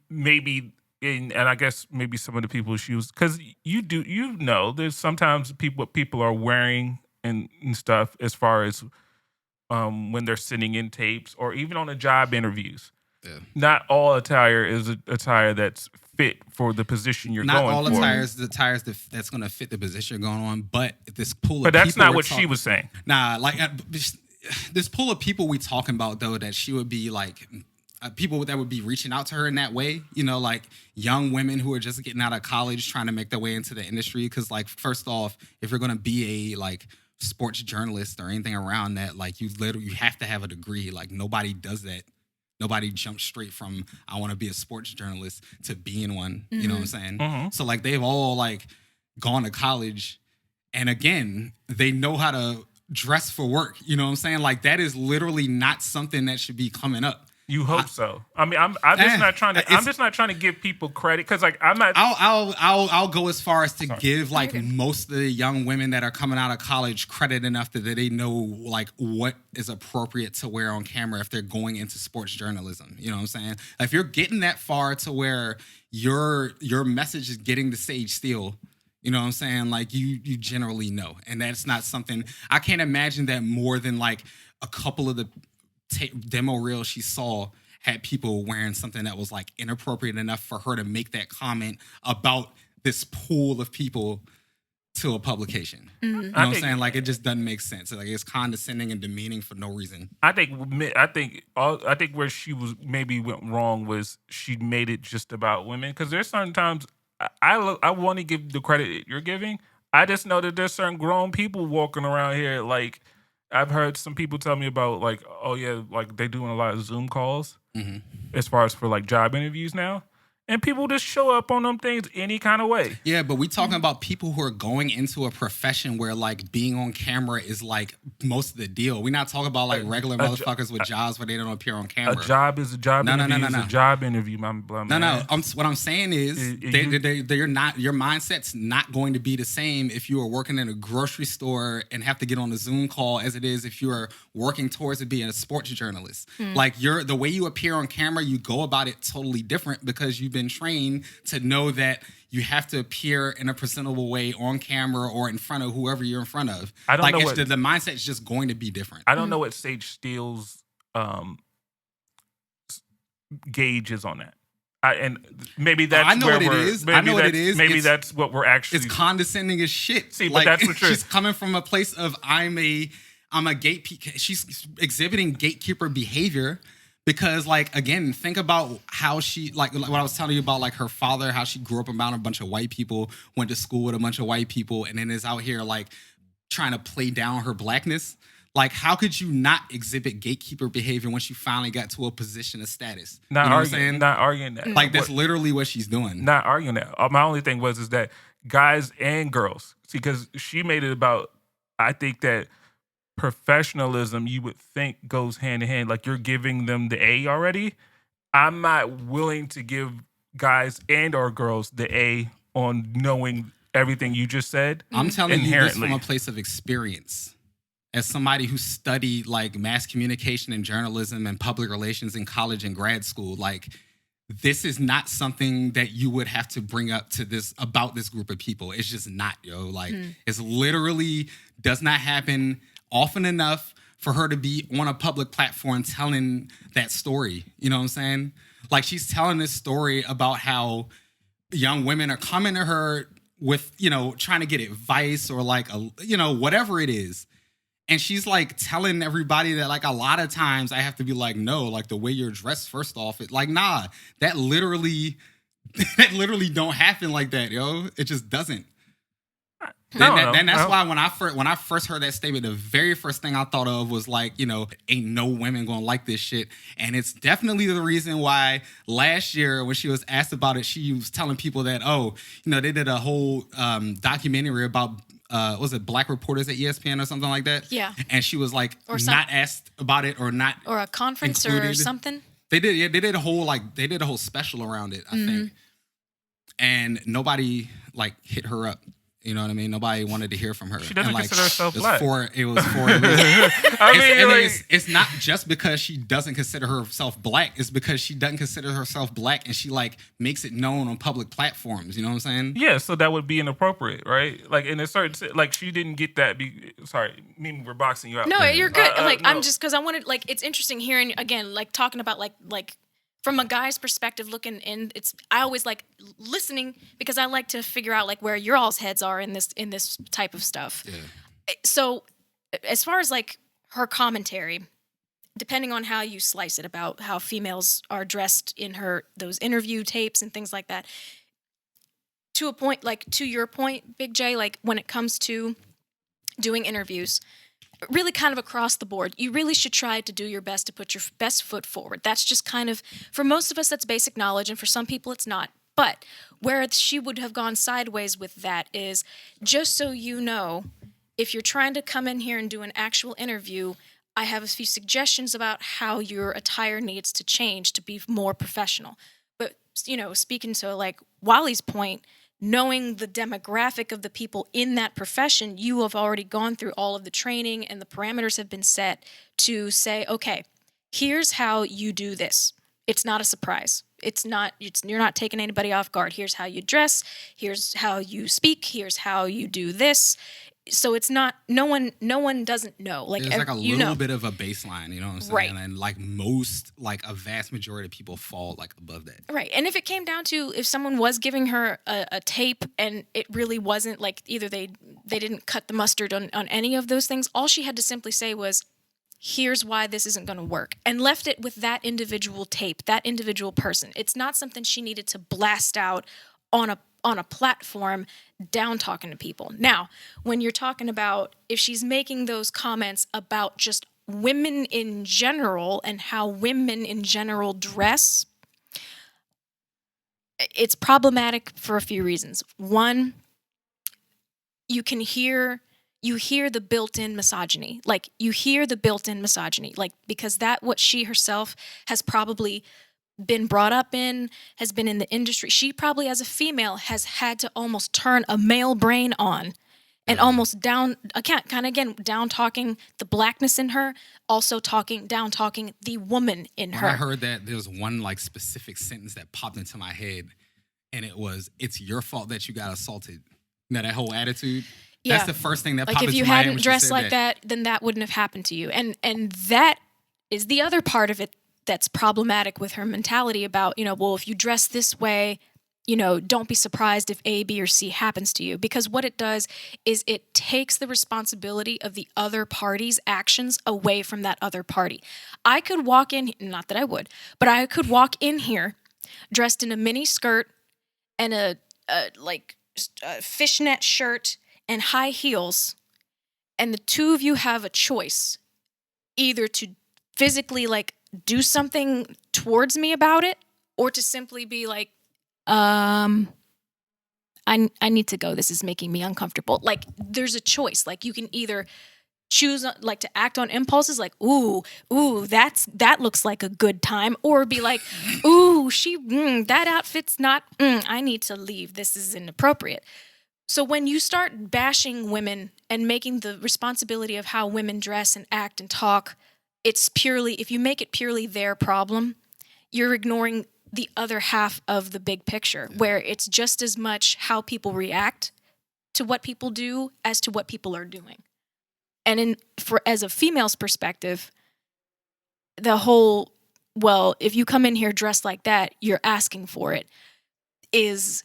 maybe. And I guess maybe some of the people she was, because there's sometimes what people are wearing and stuff as far as when they're sending in tapes or even on the job interviews. Yeah. Not all attire is a attire that's fit for the position you're going for. Not all attires that's going to fit the position you're going on, but this pool of people. But that's not what she was saying. Nah, like this pool of people we talking about though, that she would be like. People that would be reaching out to her in that way, you know, like young women who are just getting out of college trying to make their way into the industry. Because, like, first off, if you're going to be a like sports journalist or anything around that, like you have to have a degree. Like, nobody does that. Nobody jumps straight from I want to be a sports journalist to being one. Mm-hmm. You know what I'm saying? Mm-hmm. So like they've all like gone to college, and again, they know how to dress for work. You know what I'm saying? Like, that is literally not something that should be coming up. You hope so. I mean, I'm just not trying to. I'm just not trying to give people credit, because like I'm not. I'll go as far as to give like most of the young women that are coming out of college credit enough that they know like what is appropriate to wear on camera if they're going into sports journalism. You know what I'm saying? If you're getting that far to where your message is getting the stage still. You know what I'm saying? Like you generally know, and that's not something I can't imagine that more than like a couple of the demo reel she saw had people wearing something that was like inappropriate enough for her to make that comment about this pool of people to a publication. Mm-hmm. You know what I'm saying? Like, it just doesn't make sense. Like, it's condescending and demeaning for no reason. I think where she was maybe went wrong was she made it just about women, because there's certain times I want to give the credit you're giving. I just know that there's certain grown people walking around here like. I've heard some people tell me about like, oh yeah, like they're doing a lot of Zoom calls as far as for like job interviews now. And people just show up on them things any kind of way. Yeah, but we talking about people who are going into a profession where like being on camera is like most of the deal. We're not talking about like regular motherfuckers with jobs where they don't appear on camera. A job is a job interview. No. A job interview, my man. No. What I'm saying is they're not. Your mindset's not going to be the same if you are working in a grocery store and have to get on a Zoom call as it is if you are working towards it being a sports journalist. Like the way you appear on camera, you go about it totally different because you've been trained to know that you have to appear in a presentable way on camera or in front of whoever you're in front of. I don't know the mindset is just going to be different. I don't know what Sage Steele's gauge is on that. And maybe that's I know what it is. Maybe that's what we're actually. It's condescending as shit. See, but that's what she's coming from a place of I'm a gatekeeper. She's exhibiting gatekeeper behavior. Because, like, again, think about how she, like what I was telling you about, like, her father, how she grew up around a bunch of white people, went to school with a bunch of white people, and then is out here, like, trying to play down her blackness. Like, how could you not exhibit gatekeeper behavior once you finally got to a position of status? Not you know arguing, what I'm saying? not arguing that. Like, that's literally what she's doing. Not arguing that. My only thing is that guys and girls, see, because she made it about, I think that professionalism, you would think, goes hand in hand. Like, you're giving them the A already. I'm not willing to give guys and or girls the A on knowing everything you just said. I'm telling you this inherently. from a place of experience. As somebody who studied like mass communication and journalism and public relations in college and grad school, like, this is not something that you would have to bring up to this about this group of people. It's just not, yo. Like, it's literally does not happen often enough for her to be on a public platform telling that story. You know what I'm saying? Like, she's telling this story about how young women are coming to her with, you know, trying to get advice or like, whatever it is. And she's like telling everybody that like a lot of times I have to be like, no, like the way you're dressed, first off, it like, nah, that literally don't happen like that, yo. It just doesn't. That's why when I first heard that statement, the very first thing I thought of was like, you know, ain't no women gonna like this shit. And it's definitely the reason why last year when she was asked about it, she was telling people that, oh, you know, they did a whole documentary about was it black reporters at ESPN or something like that? Yeah. And she was like or not asked about it or a conference included. or something. They did a whole special around it, I think. And nobody like hit her up. You know what I mean? Nobody wanted to hear from her. She doesn't and, like, consider herself black. It was for a reason. It's not just because she doesn't consider herself black. It's because she doesn't consider herself black, and she like makes it known on public platforms. You know what I'm saying? Yeah, so that would be inappropriate, right? Like in a certain, like she didn't get that. Sorry, we're boxing you out. No, you're good. Like no. I'm just because I wanted like it's interesting hearing again like talking about like from a guy's perspective looking in. I always like listening because I like to figure out like where your all's heads are in this type of stuff. Yeah. So as far as like her commentary, depending on how you slice it about how females are dressed in those interview tapes and things like that, to a point, like to your point, Big J, like when it comes to doing interviews, really kind of across the board, you really should try to do your best to put your best foot forward. That's just kind of, for most of us, that's basic knowledge, and for some people it's not. But where she would have gone sideways with that is, just so you know, if you're trying to come in here and do an actual interview, I have a few suggestions about how your attire needs to change to be more professional. But, you know, speaking to like Wally's point, knowing the demographic of the people in that profession, you have already gone through all of the training and the parameters have been set to say, okay, here's how you do this. It's not a surprise. You're not taking anybody off guard. Here's how you dress. Here's how you speak. Here's how you do this. So it's not, no one doesn't know. Like, there's like a little bit of a baseline, you know what I'm saying? Right. And like a vast majority of people fall like above that. Right. And if it came down to if someone was giving her a tape and it really wasn't like either they didn't cut the mustard on any of those things, all she had to simply say was, here's why this isn't going to work, and left it with that individual tape, that individual person. It's not something she needed to blast out on a platform down talking to people. Now, when you're talking about if she's making those comments about just women in general and how women in general dress, it's problematic for a few reasons. One, you hear the built-in misogyny. Like, you hear the built-in misogyny. Like, because what she herself has probably been brought up in, has been in the industry. She probably, as a female, has had to almost turn a male brain on and almost down talking the blackness in her, also down talking the woman in her. When I heard that, there was one like specific sentence that popped into my head, and it was, "It's your fault that you got assaulted." You know, that whole attitude. Yeah. That's the first thing that popped into my head. Like, if you hadn't dressed like that, then that wouldn't have happened to you. And that is the other part of it that's problematic with her mentality about, you know, well, if you dress this way, you know, don't be surprised if A, B, or C happens to you. Because what it does is it takes the responsibility of the other party's actions away from that other party. I could walk in, not that I would, but I could walk in here dressed in a mini skirt and a fishnet shirt and high heels, and the two of you have a choice. either to physically like do something towards me about it, or to simply be like, I need to go. This is making me uncomfortable. Like there's a choice. Like you can either choose like to act on impulses like, ooh, that looks like a good time, or be like, ooh, that outfit's not, I need to leave. This is inappropriate. So when you start bashing women and making the responsibility of how women dress and act and talk, if you make it purely their problem, you're ignoring the other half of the big picture, where it's just as much how people react to what people do as to what people are doing. And as a female's perspective, the whole, well, if you come in here dressed like that, you're asking for it, it's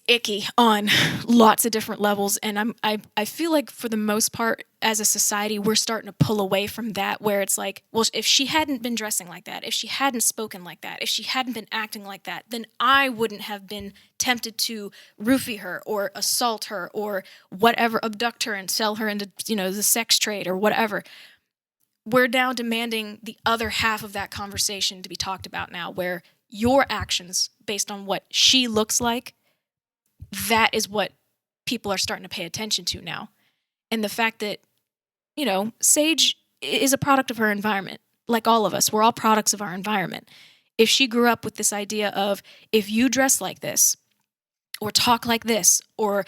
icky on lots of different levels. And I feel like for the most part, as a society, we're starting to pull away from that, where it's like, well, if she hadn't been dressing like that, if she hadn't spoken like that, if she hadn't been acting like that, then I wouldn't have been tempted to roofie her or assault her or whatever, abduct her and sell her into, the sex trade or whatever. We're now demanding the other half of that conversation to be talked about now, where your actions based on what she looks like, that is what people are starting to pay attention to now. And the fact that, Sage is a product of her environment. Like all of us, we're all products of our environment. If she grew up with this idea of, if you dress like this, or talk like this, or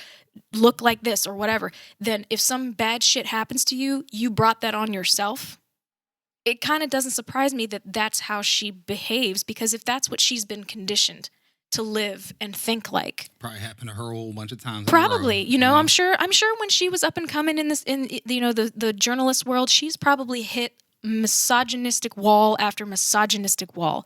look like this, or whatever, then if some bad shit happens to you, you brought that on yourself. It kind of doesn't surprise me that that's how she behaves, because if that's what she's been conditioned to live and think like, Probably happened to her a whole bunch of times. Probably, I'm sure when she was up and coming in the journalist world, she's probably hit misogynistic wall after misogynistic wall.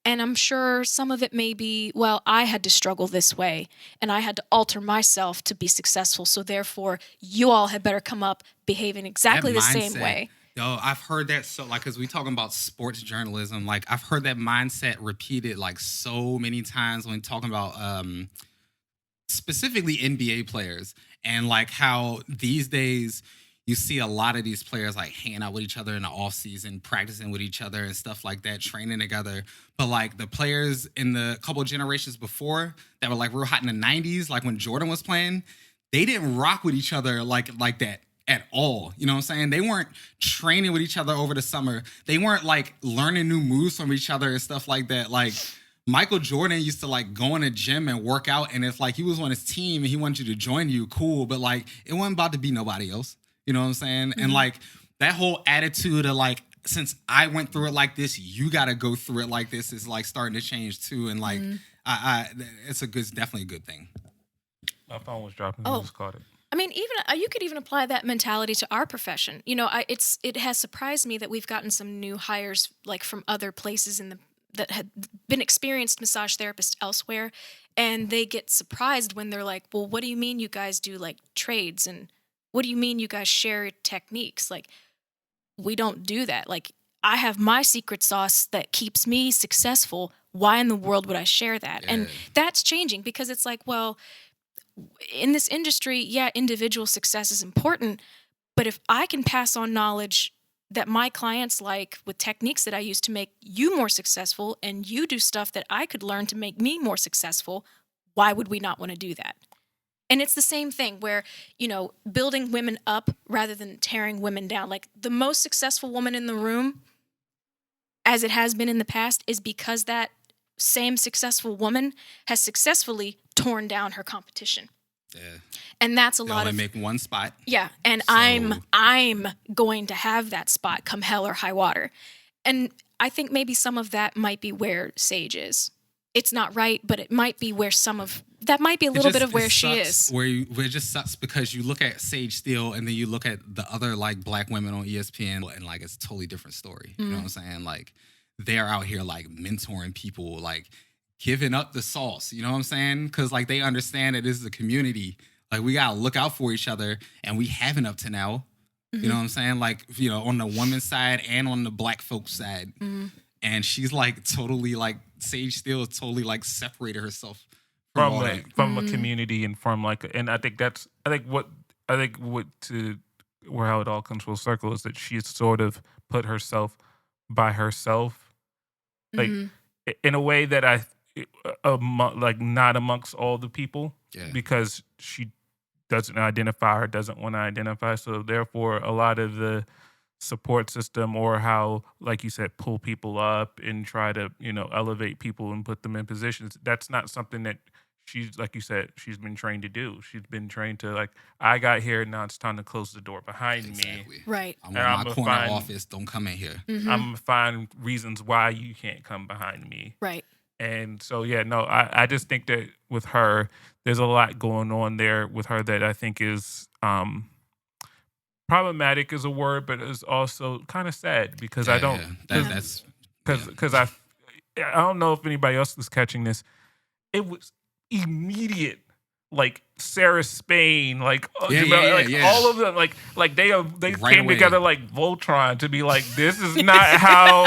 And I'm sure some of it may be, well, I had to struggle this way and I had to alter myself to be successful. So therefore, you all had better come up behaving exactly the same way. Yo, I've heard that because we talking about sports journalism, like I've heard that mindset repeated like so many times when talking about specifically NBA players, and like how these days you see a lot of these players like hanging out with each other in the off season, practicing with each other and stuff like that, training together. But like the players in the couple generations before that were like real hot in the 90s, like when Jordan was playing, they didn't rock with each other like that at all. You know what I'm saying? They weren't training with each other over the summer. They weren't like learning new moves from each other and stuff like that. Like Michael Jordan used to like go in a gym and work out, and if like he was on his team and he wanted you to join you, cool, but like it wasn't about to be nobody else. You know what I'm saying? Mm-hmm. And like that whole attitude of like, since I went through it like this, you got to go through it like this is like starting to change too. And like, it's definitely a good thing. My phone was dropping. I just caught it. I mean, even you could even apply that mentality to our profession. It has surprised me that we've gotten some new hires like from other places that had been experienced massage therapists elsewhere, and they get surprised when they're like, "Well, what do you mean you guys do like trades, and what do you mean you guys share techniques? Like, we don't do that. Like, I have my secret sauce that keeps me successful. Why in the world would I share that?" Yeah. And that's changing, because it's like, well, in this industry, yeah, individual success is important, but if I can pass on knowledge that my clients like with techniques that I use to make you more successful, and you do stuff that I could learn to make me more successful, why would we not want to do that? And it's the same thing where, building women up rather than tearing women down. Like the most successful woman in the room, as it has been in the past, is because that same successful woman has successfully torn down her competition. Yeah. And that's a lot of make one spot. Yeah, and so I'm going to have that spot come hell or high water. And I think maybe some of that might be where Sage is. It's not right, but it might be where that might be a little bit of where she is. Where it just sucks because you look at Sage Steele and then you look at the other like black women on ESPN, and like it's a totally different story. Mm-hmm. You know what I'm saying? Like they're out here like mentoring people, like giving up the sauce. You know what I'm saying? Because like they understand that this is a community. Like we gotta look out for each other, and we haven't up to now. Mm-hmm. You know what I'm saying? Like, on the women's side and on the black folks side. Mm-hmm. And she's like totally like Sage Steele totally like separated herself from a community and from like, and I think what to where how it all comes full circle is that she's sort of put herself by herself, like Mhm. in a way that like not amongst all the people Yeah. because she doesn't identify or doesn't want to identify. So therefore, a lot of the support system or how, like you said, pull people up and try to, elevate people and put them in positions. That's not something that she's, like you said, she's been trained to do. She's been trained to like, I got here, now it's time to close the door behind me. Exactly. Right. I And want I'm my gonna corner find office. Don't come in here. I'm Mhm. gonna find reasons why you can't come behind me. Right. And so, yeah, no, I just think that with her, there's a lot going on there with her that I think is problematic is a word, but it's also kind of sad because I Yeah, don't, yeah. Yeah. That's yeah. because I don't know if anybody else was catching this. It was immediate, like Sarah Spain, like Yeah, yeah, yeah, like yeah. all of them, like they Right came away. together like Voltron to be like, this is not how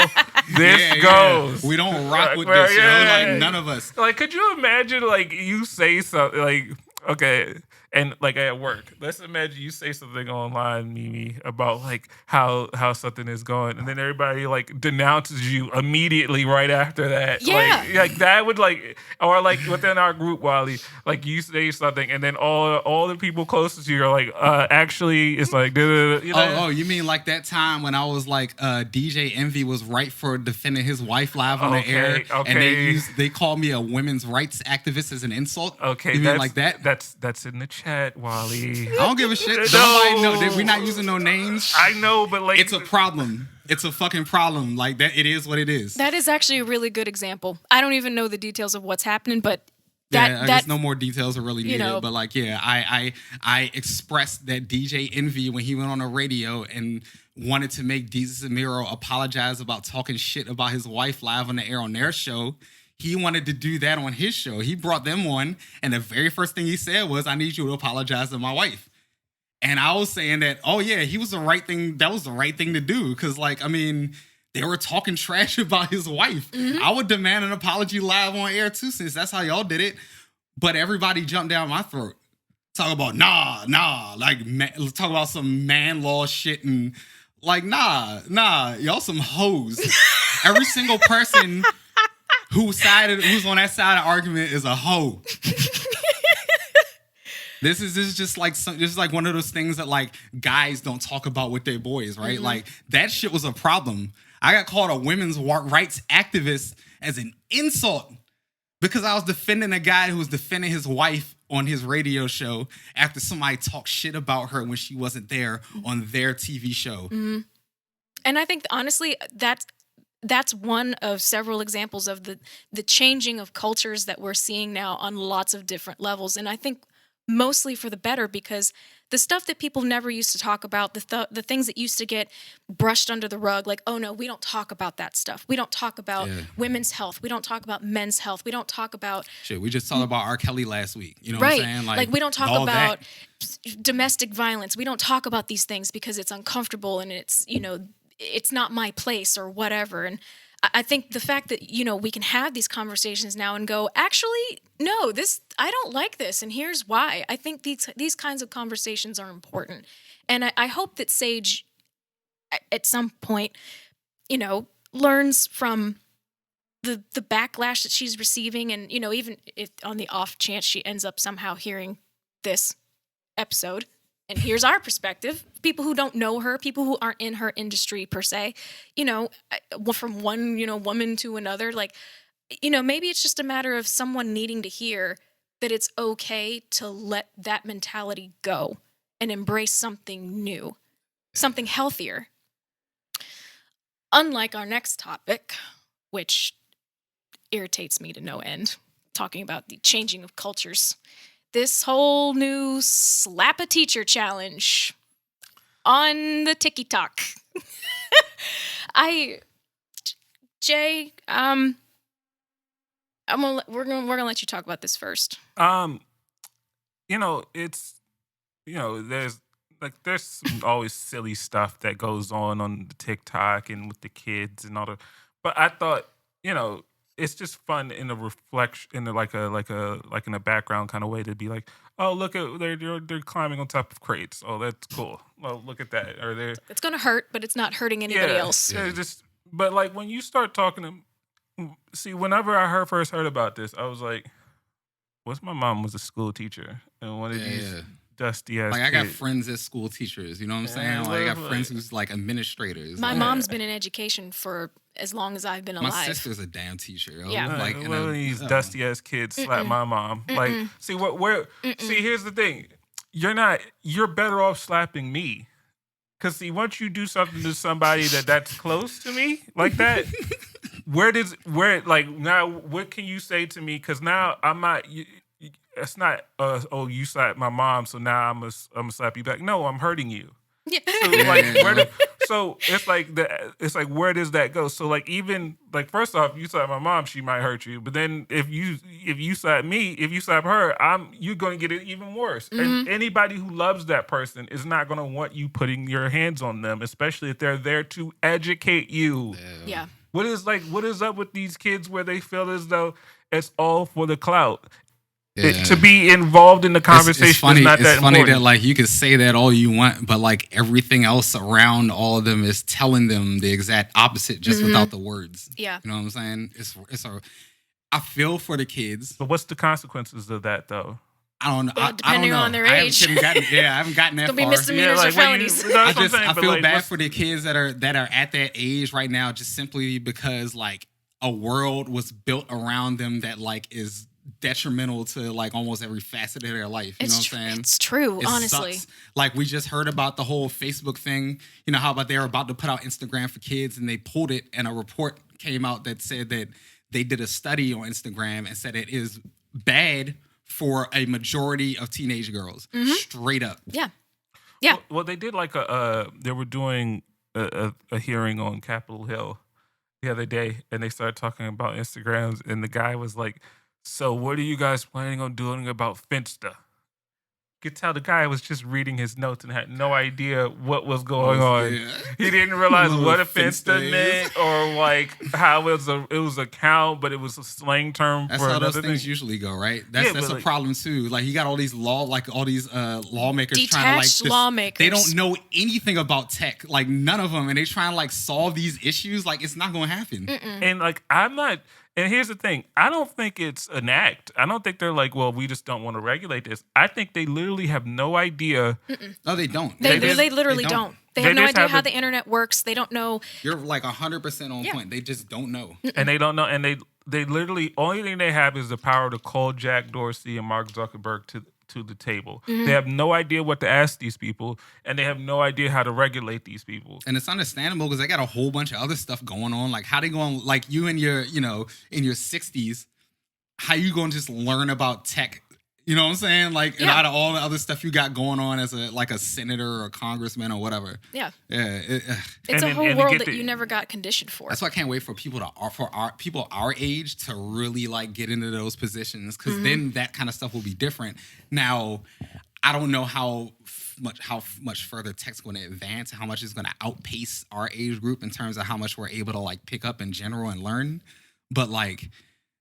this Yeah, yeah. goes. We don't rock with Well, this, yo. yeah. Like none of us. Like, could you imagine, like, you say something, like, okay, and like at work, let's imagine you say something online, Mimi, about like how something is going, and then everybody like denounces you immediately right after that. Yeah. Like that would like, or like within our group, Wally, like you say something, and then all the people closest to you are like, actually, it's like, you know? Oh, you mean like that time when I was like, DJ Envy was right for defending his wife live on the air, and they called me a women's rights activist as an insult. Okay, you mean like that? That's in the chat, Wally. I don't give a shit. No. Nobody know. We're not using no names. I know, but like, It's a problem. It's a fucking problem. Like that. It is what it is. That is actually a really good example. I don't even know the details of what's happening, but I guess no more details are really needed. know. But like, yeah, I expressed that DJ Envy when he went on the radio and wanted to make Jesus Amiro apologize about talking shit about his wife live on the air on their show. He wanted to do that on his show. He brought them on, and the very first thing he said was, "I need you to apologize to my wife." And I was saying that, oh yeah, he was the right thing. That was the right thing to do because, like, I mean, they were talking trash about his wife. I would demand an apology live on air too, since that's how y'all did it. But everybody jumped down my throat. Talk about like talk about some man law shit and like nah, y'all some hoes. Every single person who's on that side of the argument is a hoe. This is just like this is like one of those things that like guys don't talk about with their boys, right? Like that shit was a problem. I got called a women's rights activist as an insult because I was defending a guy who was defending his wife on his radio show after somebody talked shit about her when she wasn't there on their TV show. And I think honestly that's one of several examples of the changing of cultures that we're seeing now on lots of different levels. And I think mostly for the better because the stuff that people never used to talk about, the things that used to get brushed under the rug, like, oh no, we don't talk about that stuff. We don't talk about women's health. We don't talk about men's health. We don't talk about... Shit, we just talked about R. Kelly last week. You know right. what I'm saying? Like we don't talk all about that. domestic violence. We don't talk about these things because it's uncomfortable and it's, it's not my place or whatever. And I think the fact that, we can have these conversations now and go, actually, no, I don't like this. And here's why. I think these kinds of conversations are important. And I hope that Sage at some point, learns from the backlash that she's receiving. And, even if on the off chance she ends up somehow hearing this episode, and here's our perspective, people who don't know her, people who aren't in her industry per se, from one, woman to another, like, maybe it's just a matter of someone needing to hear that it's okay to let that mentality go and embrace something new, something healthier. Unlike our next topic, which irritates me to no end, talking about the changing of cultures. This whole new slap a teacher challenge on the TikTok. Jay, we're gonna let you talk about this first. There's always silly stuff that goes on the TikTok and with the kids and all that. But I thought, it's just fun in a reflection, in a, like in a background kind of way to be like, oh, look at they're climbing on top of crates. Oh, that's cool. Well, look at that. Or they're It's gonna hurt, but it's not hurting anybody else. yeah, just but like when you start talking to see, whenever I first heard about this, I was like, what's my mom was a school teacher and one of these dusty ass Like I kids. got friends as school teachers, you know what I'm saying? Yeah, Like I got like- friends who's like administrators. My like, mom's been in education for as long as I've been my alive. sister's a damn teacher. yo. Yeah. Like Like and one of these dusty ass kids slap my mom. Like, see see, here's the thing. You're better off slapping me. Cause see, once you do something to somebody that's close to me like that, now what can you say to me? Cause now I'm not. It's not. Oh, you slapped my mom, so now I'm gonna slap you back. No, I'm hurting you. Yeah. So like so it's like where does that go? So like even like first off, you slap my mom, she might hurt you. But then if you slap me, if you slap her, you're gonna get it even worse. And anybody who loves that person is not gonna want you putting your hands on them, especially if they're there to educate you. Yeah. What is up with these kids where they feel as though it's all for the clout? To be involved in the conversation it's funny, is not that it's funny important. that like you can say that all you want, but like everything else around all of them is telling them the exact opposite, just without the words. Yeah. You know what I'm saying? I feel for the kids. But what's the consequences of that though? I don't know. Well, I depending don't know. on their I age. haven't gotten that There'll be far. misdemeanors or felonies. I feel bad for the kids that are at that age right now, just simply because like a world was built around them that like is detrimental to like almost every facet of their life. You know what I'm saying? It's true, It honestly. sucks. Like we just heard about the whole Facebook thing. You know how about they were about to put out Instagram for kids and they pulled it, and a report came out that said that they did a study on Instagram and said it is bad for a majority of teenage girls. Straight up. Yeah. Yeah. Well, they did like they were doing a hearing on Capitol Hill the other day, and they started talking about Instagrams, and the guy was like, so what are you guys planning on doing about Finsta? You could tell the guy was just reading his notes and had no idea what was going on. Yeah. He didn't realize what a Finsta Finsta is. meant, or like how it was a count, but it was a slang term That's for how another those things thing. usually go, right? Yeah, That's but a like- problem too. Like you got all these lawmakers trying to Detached like lawmakers. They don't know anything about tech, like none of them, and they trying to like solve these issues. Like it's not going to happen. And like I'm not. And here's the thing: I don't think it's an act. I don't think they're like, well, we just don't want to regulate this. I think they literally have no idea. No, they don't. They just- literally they don't. don't. They They have no just idea have how the- the internet works. They don't know. You're like 100% on point. They just don't know. And they don't know, and they literally only thing they have is the power to call Jack Dorsey and Mark Zuckerberg to the table. They have no idea what to ask these people, and they have no idea how to regulate these people. And it's understandable because they got a whole bunch of other stuff going on. Like how they going, like you in your, in your 60s, how you going to just learn about tech? You know what I'm saying? Like and Yeah. out of all the other stuff you got going on as a senator or a congressman or whatever. Yeah. Yeah. It's And a then- whole and to world get that the- you never got conditioned for. That's why I can't wait for people people our age to really like get into those positions because then that kind of stuff will be different. Now, I don't know how much further tech's going to advance, how much is going to outpace our age group in terms of how much we're able to like pick up in general and learn. But like,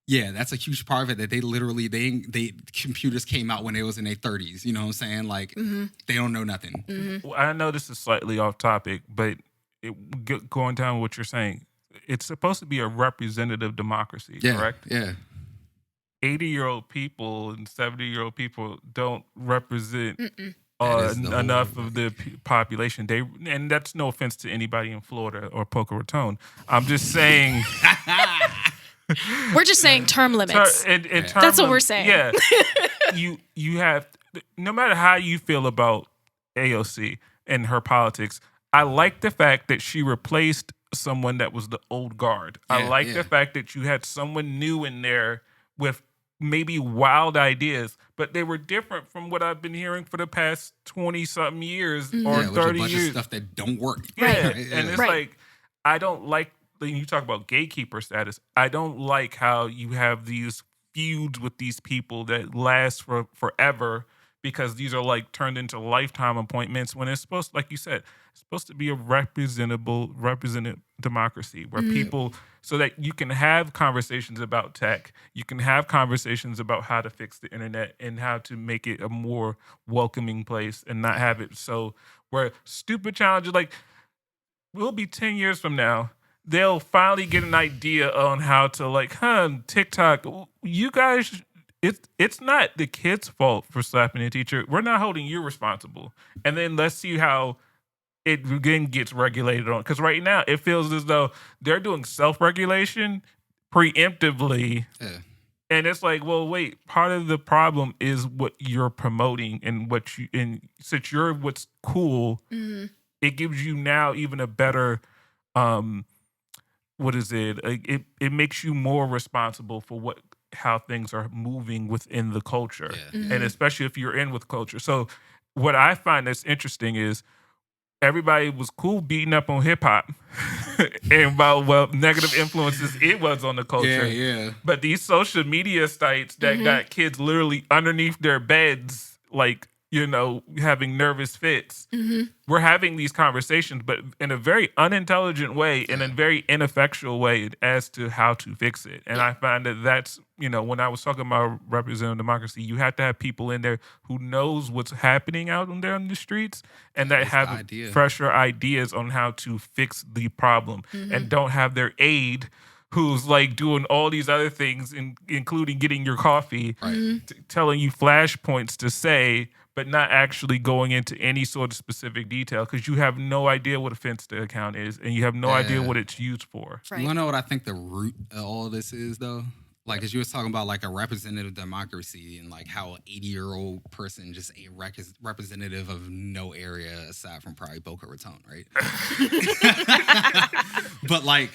yeah, that's a huge part of it that they literally they computers came out when they was in their 30s. You know what I'm saying? Like they don't know nothing. Well, I know this is slightly off topic, but going down what you're saying, it's supposed to be a representative democracy, Yeah, correct? yeah. 80-year-old people and 70-year-old people don't represent That is the whole- enough of the population. And that's no offense to anybody in Florida or Boca Raton. I'm just saying. We're just saying term limits. That's what we're saying. Yeah, you have, no matter how you feel about AOC and her politics, I like the fact that she replaced someone that was the old guard. I Yeah, like yeah. the fact that you had someone new in there with maybe wild ideas, but they were different from what I've been hearing for the past 20-something years or Yeah, with a 30 bunch years. of stuff that don't work. Yeah, Right. and it's Right. like, I don't like, when you talk about gatekeeper status, I don't like how you have these feuds with these people that last for forever because these are like turned into lifetime appointments when it's supposed, like you said, It's supposed to be a representative democracy where people, so that you can have conversations about tech, you can have conversations about how to fix the internet and how to make it a more welcoming place and not have it so where stupid challenges like we'll be 10 years from now. They'll finally get an idea on how to like, TikTok, you guys, it's not the kid's fault for slapping a teacher. We're not holding you responsible. And then let's see how it again gets regulated on. Because right now it feels as though they're doing self-regulation preemptively. Yeah. And it's like, well, wait, part of the problem is what you're promoting and since you're what's cool, it gives you now even a better what is it? Like it makes you more responsible for how things are moving within the culture. Yeah. And especially if you're in with culture. So what I find that's interesting is everybody was cool beating up on hip hop and about what negative influences it was on the culture. Yeah. But these social media sites that got kids literally underneath their beds, like, having nervous fits. We're having these conversations, but in a very unintelligent way, in a very ineffectual way as to how to fix it. And I find that's, when I was talking about representative democracy, you have to have people in there who knows what's happening out there on the streets and that have fresher ideas on how to fix the problem and don't have their aide who's like doing all these other things, including getting your coffee, telling you flashpoints to say, but not actually going into any sort of specific detail because you have no idea what a Finsta account is and you have no idea what it's used for. Right. You want to know what I think the root of all of this is, though? Like, as you were talking about, like, a representative democracy and, like, how an 80-year-old person just a representative of no area aside from probably Boca Raton, right? But, like,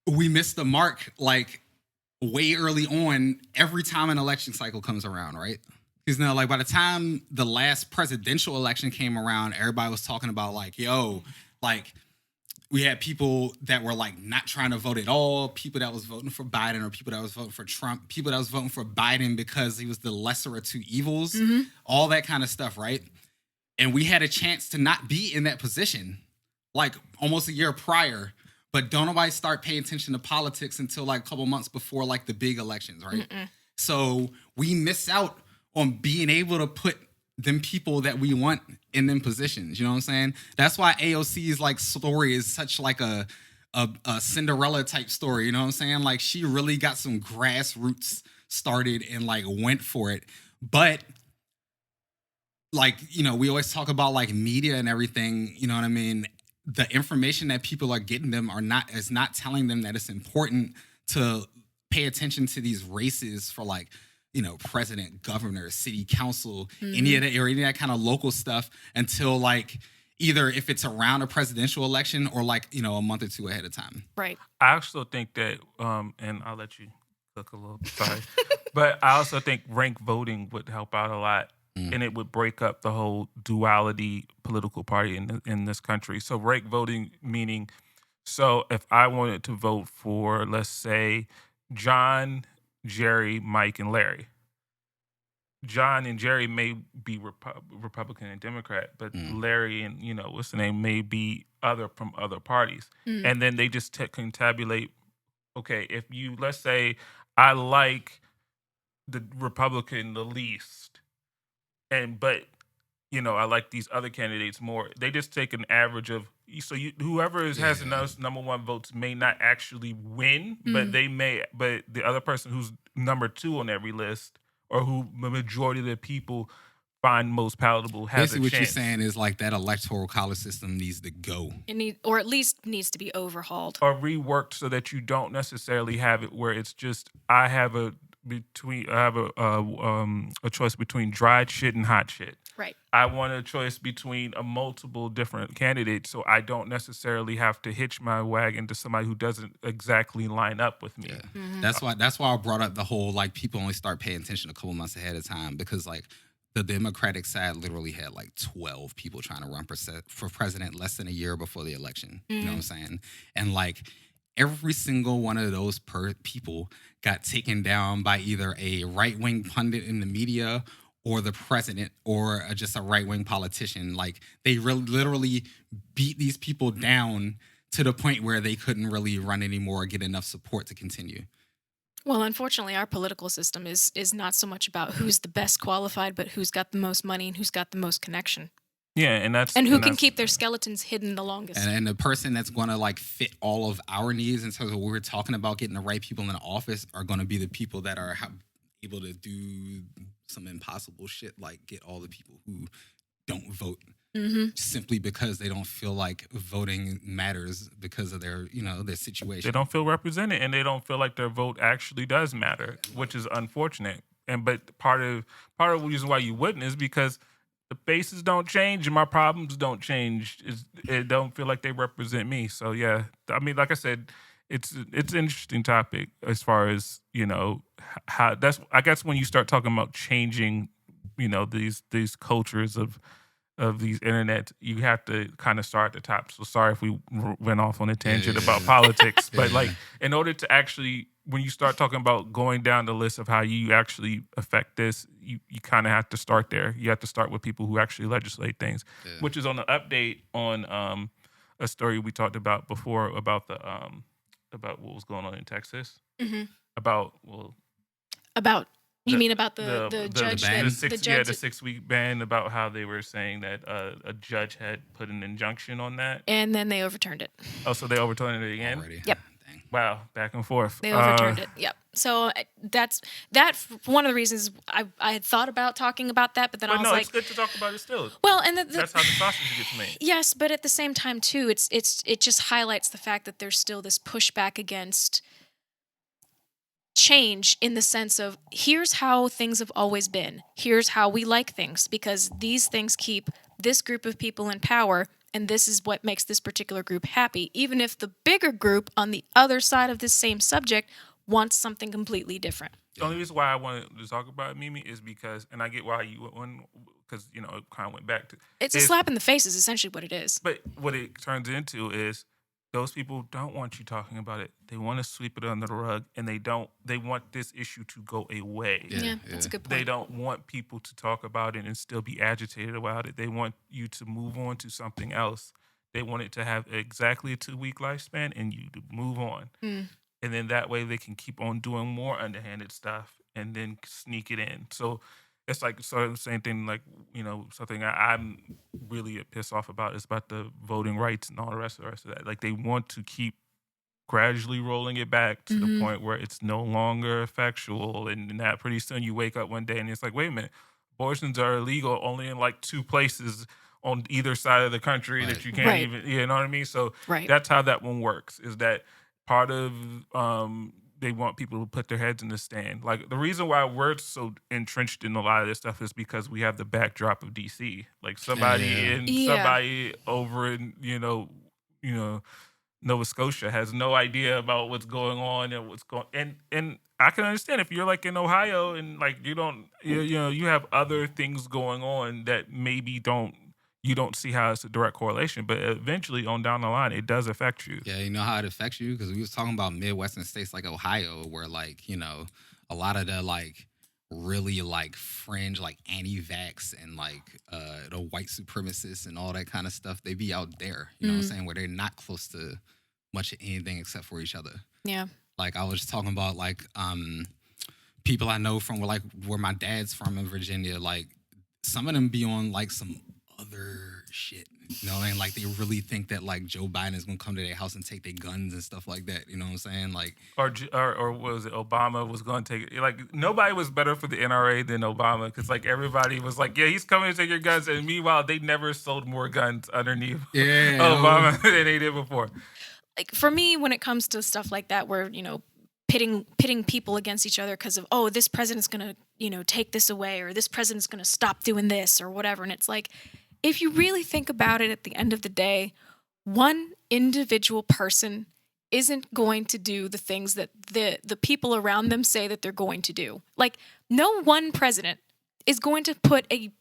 we missed the mark, like, way early on every time an election cycle comes around, right? Because now, like, by the time the last presidential election came around, everybody was talking about, like, we had people that were, like, not trying to vote at all, people that was voting for Biden or people that was voting for Trump, people that was voting for Biden because he was the lesser of two evils, all that kind of stuff, right? And we had a chance to not be in that position, like, almost a year prior. But don't nobody start paying attention to politics until, like, a couple months before, like, the big elections, right? So we miss out on being able to put them people that we want in them positions. You know what I'm saying? That's why AOC's like story is such like a Cinderella type story. You know what I'm saying? Like she really got some grassroots started and like went for it. But like, we always talk about like media and everything, you know what I mean? The information that people are getting them is not telling them that it's important to pay attention to these races for like, president, governor, city council, any of that kind of local stuff until like either if it's around a presidential election or like, a month or two ahead of time. Right. I also think that, and I'll let you cook a little, sorry, but I also think ranked voting would help out a lot. And it would break up the whole duality political party in this country. So ranked voting meaning, so if I wanted to vote for, let's say, John, Jerry, Mike, and Larry. John and Jerry may be Republican and Democrat, but Larry and, what's the name, may be from other parties. And then they just can tabulate, okay, if you, let's say, I like the Republican the least, but I like these other candidates more. They just take an average of, so whoever has the number one votes may not actually win, but but the other person who's number two on every list or who the majority of the people find most palatable has basically a chance. What you're saying is like that electoral college system needs to go. Or at least needs to be overhauled. Or reworked so that you don't necessarily have it where it's just, I have a choice between dried shit and hot shit. Right. I want a choice between a multiple different candidates, so I don't necessarily have to hitch my wagon to somebody who doesn't exactly line up with me. Yeah. That's why I brought up the whole like people only start paying attention a couple months ahead of time because like the Democratic side literally had like 12 people trying to run for president less than a year before the election. You know what I'm saying? And like every single one of those people got taken down by either a right-wing pundit in the media or the president or just a right-wing politician. Like they literally beat these people down to the point where they couldn't really run anymore or get enough support to continue. Well, unfortunately, our political system is not so much about who's the best qualified, but who's got the most money and who's got the most connection. Yeah, and who can keep their skeletons hidden the longest. And the person that's going to like fit all of our needs in terms of what we're talking about, getting the right people in the office, are going to be the people that are able to do some impossible shit, like get all the people who don't vote simply because they don't feel like voting matters because of their, their situation. They don't feel represented, and they don't feel like their vote actually does matter, which is unfortunate. But part of the reason why you wouldn't is because the faces don't change and my problems don't change. It don't feel like they represent me. So yeah, I mean, like I said, it's an interesting topic as far as how that's. I guess when you start talking about changing, these cultures of these internet, you have to kind of start at the top. So sorry if we went off on a tangent about politics, but like in order to actually, when you start talking about going down the list of how you actually affect this, you kind of have to start there. You have to start with people who actually legislate things, which is on the update on a story we talked about before about the about what was going on in Texas. About you mean about the judge? The 6-week ban, about how they were saying that a judge had put an injunction on that. And then they overturned it. Oh, so they overturned it again? Already. Yep. Dang. Wow, back and forth. They overturned it. Yep. So that's one of the reasons I had thought about talking about that, but then I was like, it's good to talk about it still. Well, and that's how the sausage gets made. Yes, but at the same time too, it just highlights the fact that there's still this pushback against change, in the sense of, here's how things have always been. Here's how we like things, because these things keep this group of people in power, and this is what makes this particular group happy, even if the bigger group on the other side of this same subject wants something completely different. The only reason why I wanted to talk about it, Mimi, is because, and I get why you went, because it kind of went back to. It's a slap in the face is essentially what it is. But what it turns into is, those people don't want you talking about it. They want to sweep it under the rug, and they want this issue to go away. Yeah, that's a good point. They don't want people to talk about it and still be agitated about it. They want you to move on to something else. They want it to have exactly a 2-week lifespan and you to move on. And then that way they can keep on doing more underhanded stuff and then sneak it in. So it's like sort of the same thing, like, something I'm really pissed off about is about the voting rights and all the rest of that. Like, they want to keep gradually rolling it back to the point where it's no longer effectual. And that pretty soon you wake up one day and it's like, wait a minute, abortions are illegal only in like 2 places on either side of the country that you can't even, you know what I mean? So that's how that one works, is that part of they want people to put their heads in the stand. Like, the reason why we're so entrenched in a lot of this stuff is because we have the backdrop of DC. Like, somebody over in Nova Scotia has no idea about what's going on and what's going. And I can understand if you're like in Ohio and like you have other things going on that maybe you don't see how it's a direct correlation, but eventually on down the line, it does affect you. Yeah, you know how it affects you? Because we was talking about Midwestern states like Ohio, where like, a lot of the like really like fringe, like anti-vax and like the white supremacists and all that kind of stuff, they be out there, you know what I'm saying, where they're not close to much of anything except for each other. Yeah. Like, I was just talking about like people I know from where my dad's from in Virginia, like some of them be on like some other shit, you know what I mean? Like, they really think that like Joe Biden is gonna come to their house and take their guns and stuff like that. You know what I'm saying? Like, or was it Obama was gonna take it? Like, nobody was better for the NRA than Obama, because like everybody was like, yeah, he's coming to take your guns, and meanwhile they never sold more guns underneath Obama than they did before. Like, for me, when it comes to stuff like that, where pitting people against each other because of, oh, this president's gonna take this away, or this president's gonna stop doing this or whatever, and it's like, if you really think about it, at the end of the day, one individual person isn't going to do the things that the people around them say that they're going to do. Like, no one president is going to put a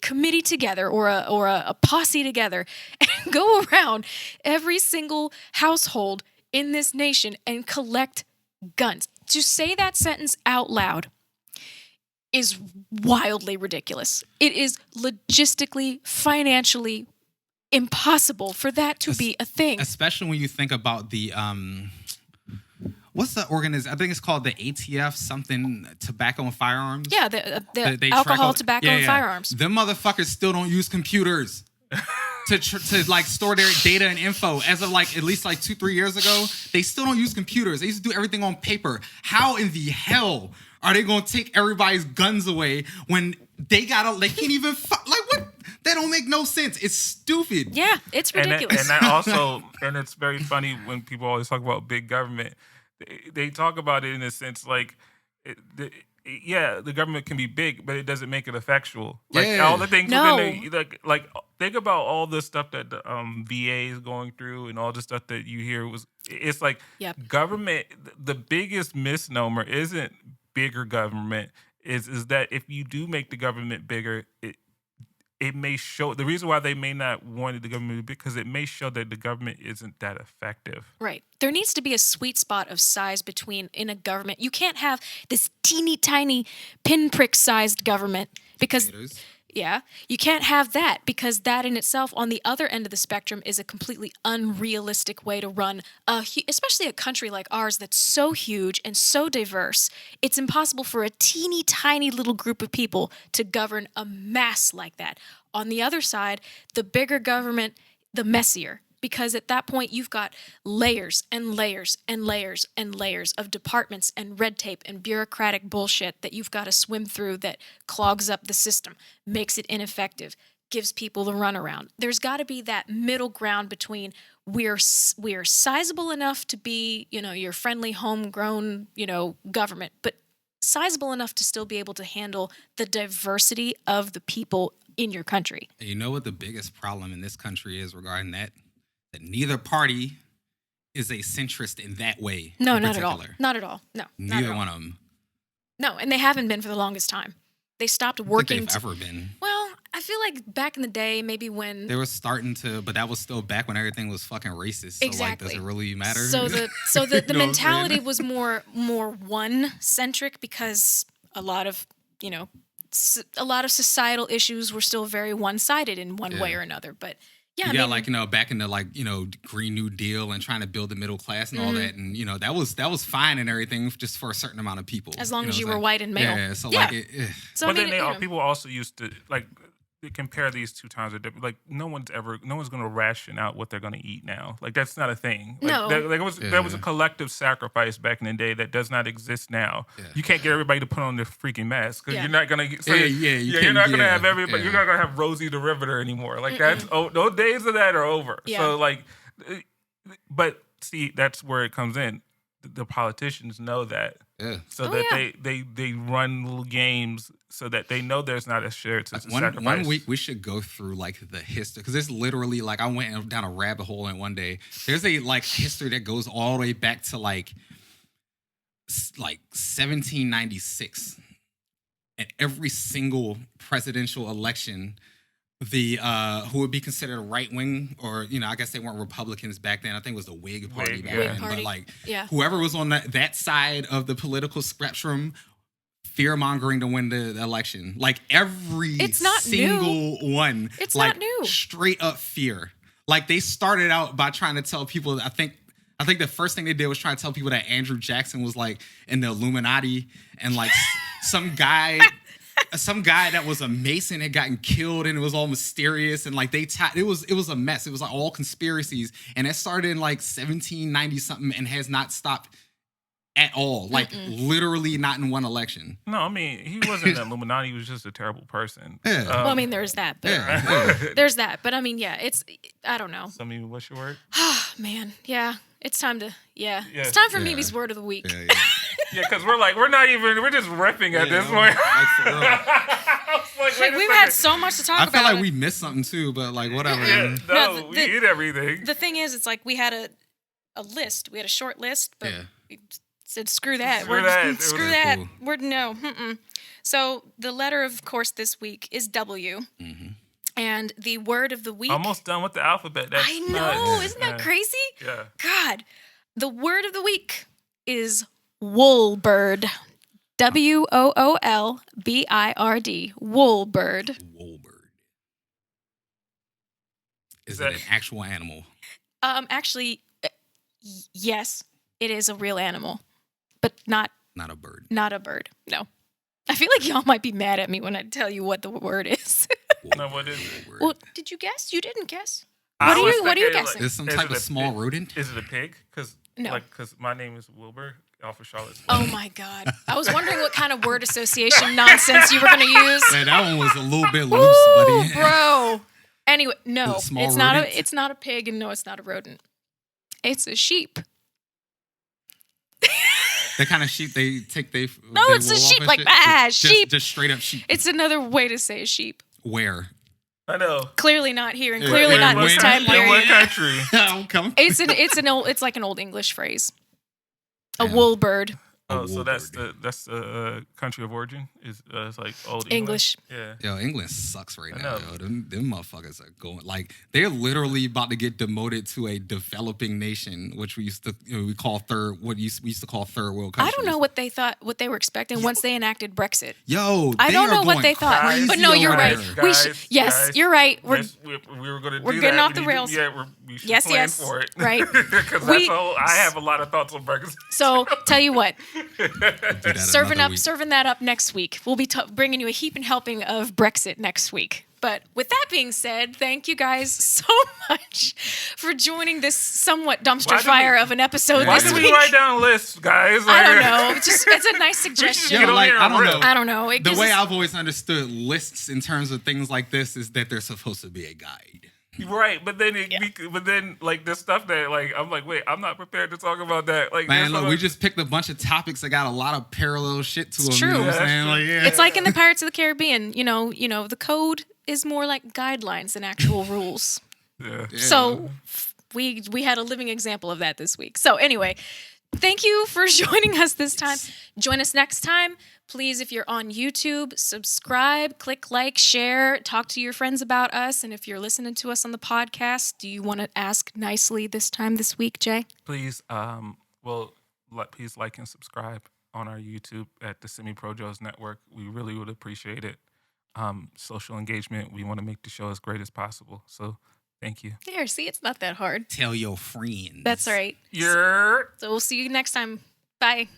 committee together or a posse together and go around every single household in this nation and collect guns. To say that sentence out loud is wildly ridiculous. It is logistically, financially impossible for that to be a thing. Especially when you think about the what's the organization? I think it's called the ATF, something tobacco and firearms. Yeah, the They alcohol, track tobacco, and firearms. Them motherfuckers still don't use computers to like store their data and info. As of like at least like 2-3 years ago, they still don't use computers. They used to do everything on paper. How in the hell are they gonna take everybody's guns away when they can't even like what? That don't make no sense. It's stupid. Yeah, it's ridiculous. And that also, and it's very funny when people always talk about big government. They talk about it in a sense like, the government can be big, but it doesn't make it effectual. Like all the things within like think about all the stuff that the VA is going through and all the stuff that you hear it's like government. The biggest misnomer isn't bigger government. Is that if you do make the government bigger, it may show the reason why they may not want the government to be because it may show that the government isn't that effective. Right. There needs to be a sweet spot of size in a government. You can't have this teeny tiny pinprick sized government because you can't have that because that in itself on the other end of the spectrum is a completely unrealistic way to run especially a country like ours that's so huge and so diverse. It's impossible for a teeny tiny little group of people to govern a mass like that. On the other side, the bigger government, the messier. Because at that point, you've got layers and layers and layers and layers of departments and red tape and bureaucratic bullshit that you've got to swim through that clogs up the system, makes it ineffective, gives people the runaround. There's got to be that middle ground between we're sizable enough to be, your friendly homegrown, government, but sizable enough to still be able to handle the diversity of the people in your country. You know what the biggest problem in this country is regarding that? That neither party is a centrist in that way. No, not at all. Not at all. No. Neither one of them. No, and they haven't been for the longest time. They stopped working. I don't think they've ever been. Well, I feel like back in the day, maybe when they were starting to, but that was still back when everything was fucking racist. So exactly. Like, does it really matter? So the mentality was more one centric because a lot of societal issues were still very one sided in one way or another. But yeah, back in the Green New Deal and trying to build the middle class and all that, and that was fine and everything just for a certain amount of people. As long as you were white and male. Yeah, so So but then people also used to compare these two times. Like no one's going to ration out what they're going to eat now. Like that's not a thing. Like, there was a collective sacrifice back in the day that does not exist now. Yeah. You can't get everybody to put on their freaking mask because you're not going to. You're not going to have everybody. You're not going to have Rosie the Riveter anymore. Like those days of that are over. Yeah. So but see, that's where it comes in. The politicians know that. Yeah. So they run little games so that they know there's not a shared sacrifice. One week we should go through the history because it's literally I went down a rabbit hole in one day. There's a history that goes all the way back to 1796, and every single presidential election. The who would be considered right wing, or I guess they weren't Republicans back then. I think it was the Whig Party back then. But whoever was on that side of the political spectrum, fear mongering to win the election. Every single one. It's not new. Straight up fear. They started out by trying to tell people. I think the first thing they did was try to tell people that Andrew Jackson was in the Illuminati and some guy. Some guy that was a Mason had gotten killed, and it was all mysterious, and it was a mess. It was all conspiracies, and it started in 1790 something, and has not stopped at all. Literally not in one election. No, I mean he wasn't an Illuminati. He was just a terrible person. Yeah. Well, I mean there's that. But there's that. But I mean, I don't know. So I mean, what's your word? Man, yeah, it's time to it's time for Mimi's word of the week. Yeah, because we're just riffing at this point. We've had so much to talk about. I feel like we missed something too, but whatever. Yeah, we eat everything. The thing is, it's we had a list. We had a short list, but we said screw that. Screw that. Cool. No. So the letter, of course, this week is W. Mm-hmm. And the word of the week. Almost done with the alphabet. I know. Isn't that crazy? Yeah. God. The word of the week is wool bird. Woolbird. Woolbird. Woolbird. Is That- it an actual animal? Actually, yes, it is a real animal, but not Not a bird. a bird. No. I feel like y'all might be mad at me when I tell you what the word is. No, what is it? Woolbird. Well, did you guess? You didn't guess. I What are was you thinking, guessing? Is some is type it of a small pig? rodent? Is it a pig? Because No. my name is Wilbur off of Charlotte's. Oh my God. I was wondering what kind of word association nonsense you were going to use. Man, that one was a little bit loose, Ooh, buddy. bro. Anyway, no, Is it small it's not rodent? it's not a pig, and no, it's not a rodent. It's a sheep. The kind of sheep they take they No, they it's a wool off sheep, and like, shit? sheep. Just straight up sheep. It's another way to say sheep. Where? I know. Clearly not here, and Yeah, clearly in not in what this country? time In what period. country? I'm coming. It's like an old English phrase. A Yeah. wool bird. Oh, so that's Woolbird. the country of origin is it's like old English. Yeah. Yo, England sucks right I now. know. Yo, them motherfuckers are going like they're literally about to get demoted to a developing nation, which we used to we call third. We used to call third world I countries. don't know what they thought, what they were expecting once they enacted Brexit. Yo, I they don't are know what going they thought, crazy but no, you're over right. there. We should. Yes, guys, you're right. We're we were going to do we're that. getting off We the need to- rails. Yeah, we should Yes, plan yes, for it. right. Because We- that's all. I have a lot of thoughts on Brexit. so. Tell you what, Do that serving another week. serving that up next week. We'll be bringing you a heaping helping of Brexit next week. But with that being said, thank you guys so much for joining this somewhat dumpster Why did fire we- of an episode Why this did week. we write down lists, guys? I don't Like- know. It's a nice We should suggestion. get on like, here I and don't rip. know. I don't know. It The gives way us- I've always understood lists in terms of things like this is that they're supposed to be a guide. Right, but then like the stuff that like I'm like, wait, I'm not prepared to talk about that. Like, Man, there's look, so we much- just picked a bunch of topics that got a lot of parallel shit to them. true. You know what Yeah, I'm saying? that's Like, true. yeah. It's like in the Pirates of the Caribbean. You know, the code is more like guidelines than actual rules. yeah. Yeah. So we had a living example of that this week. So anyway, thank you for joining us this time. Join us next time. Please, if you're on YouTube, subscribe, click like, share, talk to your friends about us. And if you're listening to us on the podcast, do you want to ask nicely this week, Jay? Please, please like and subscribe on our YouTube at the Semi Pro Joes Network. We really would appreciate it. Social engagement. We want to make the show as great as possible. So thank you. There, see, it's not that hard. Tell your friends. That's all right. You're So we'll see you next time. Bye.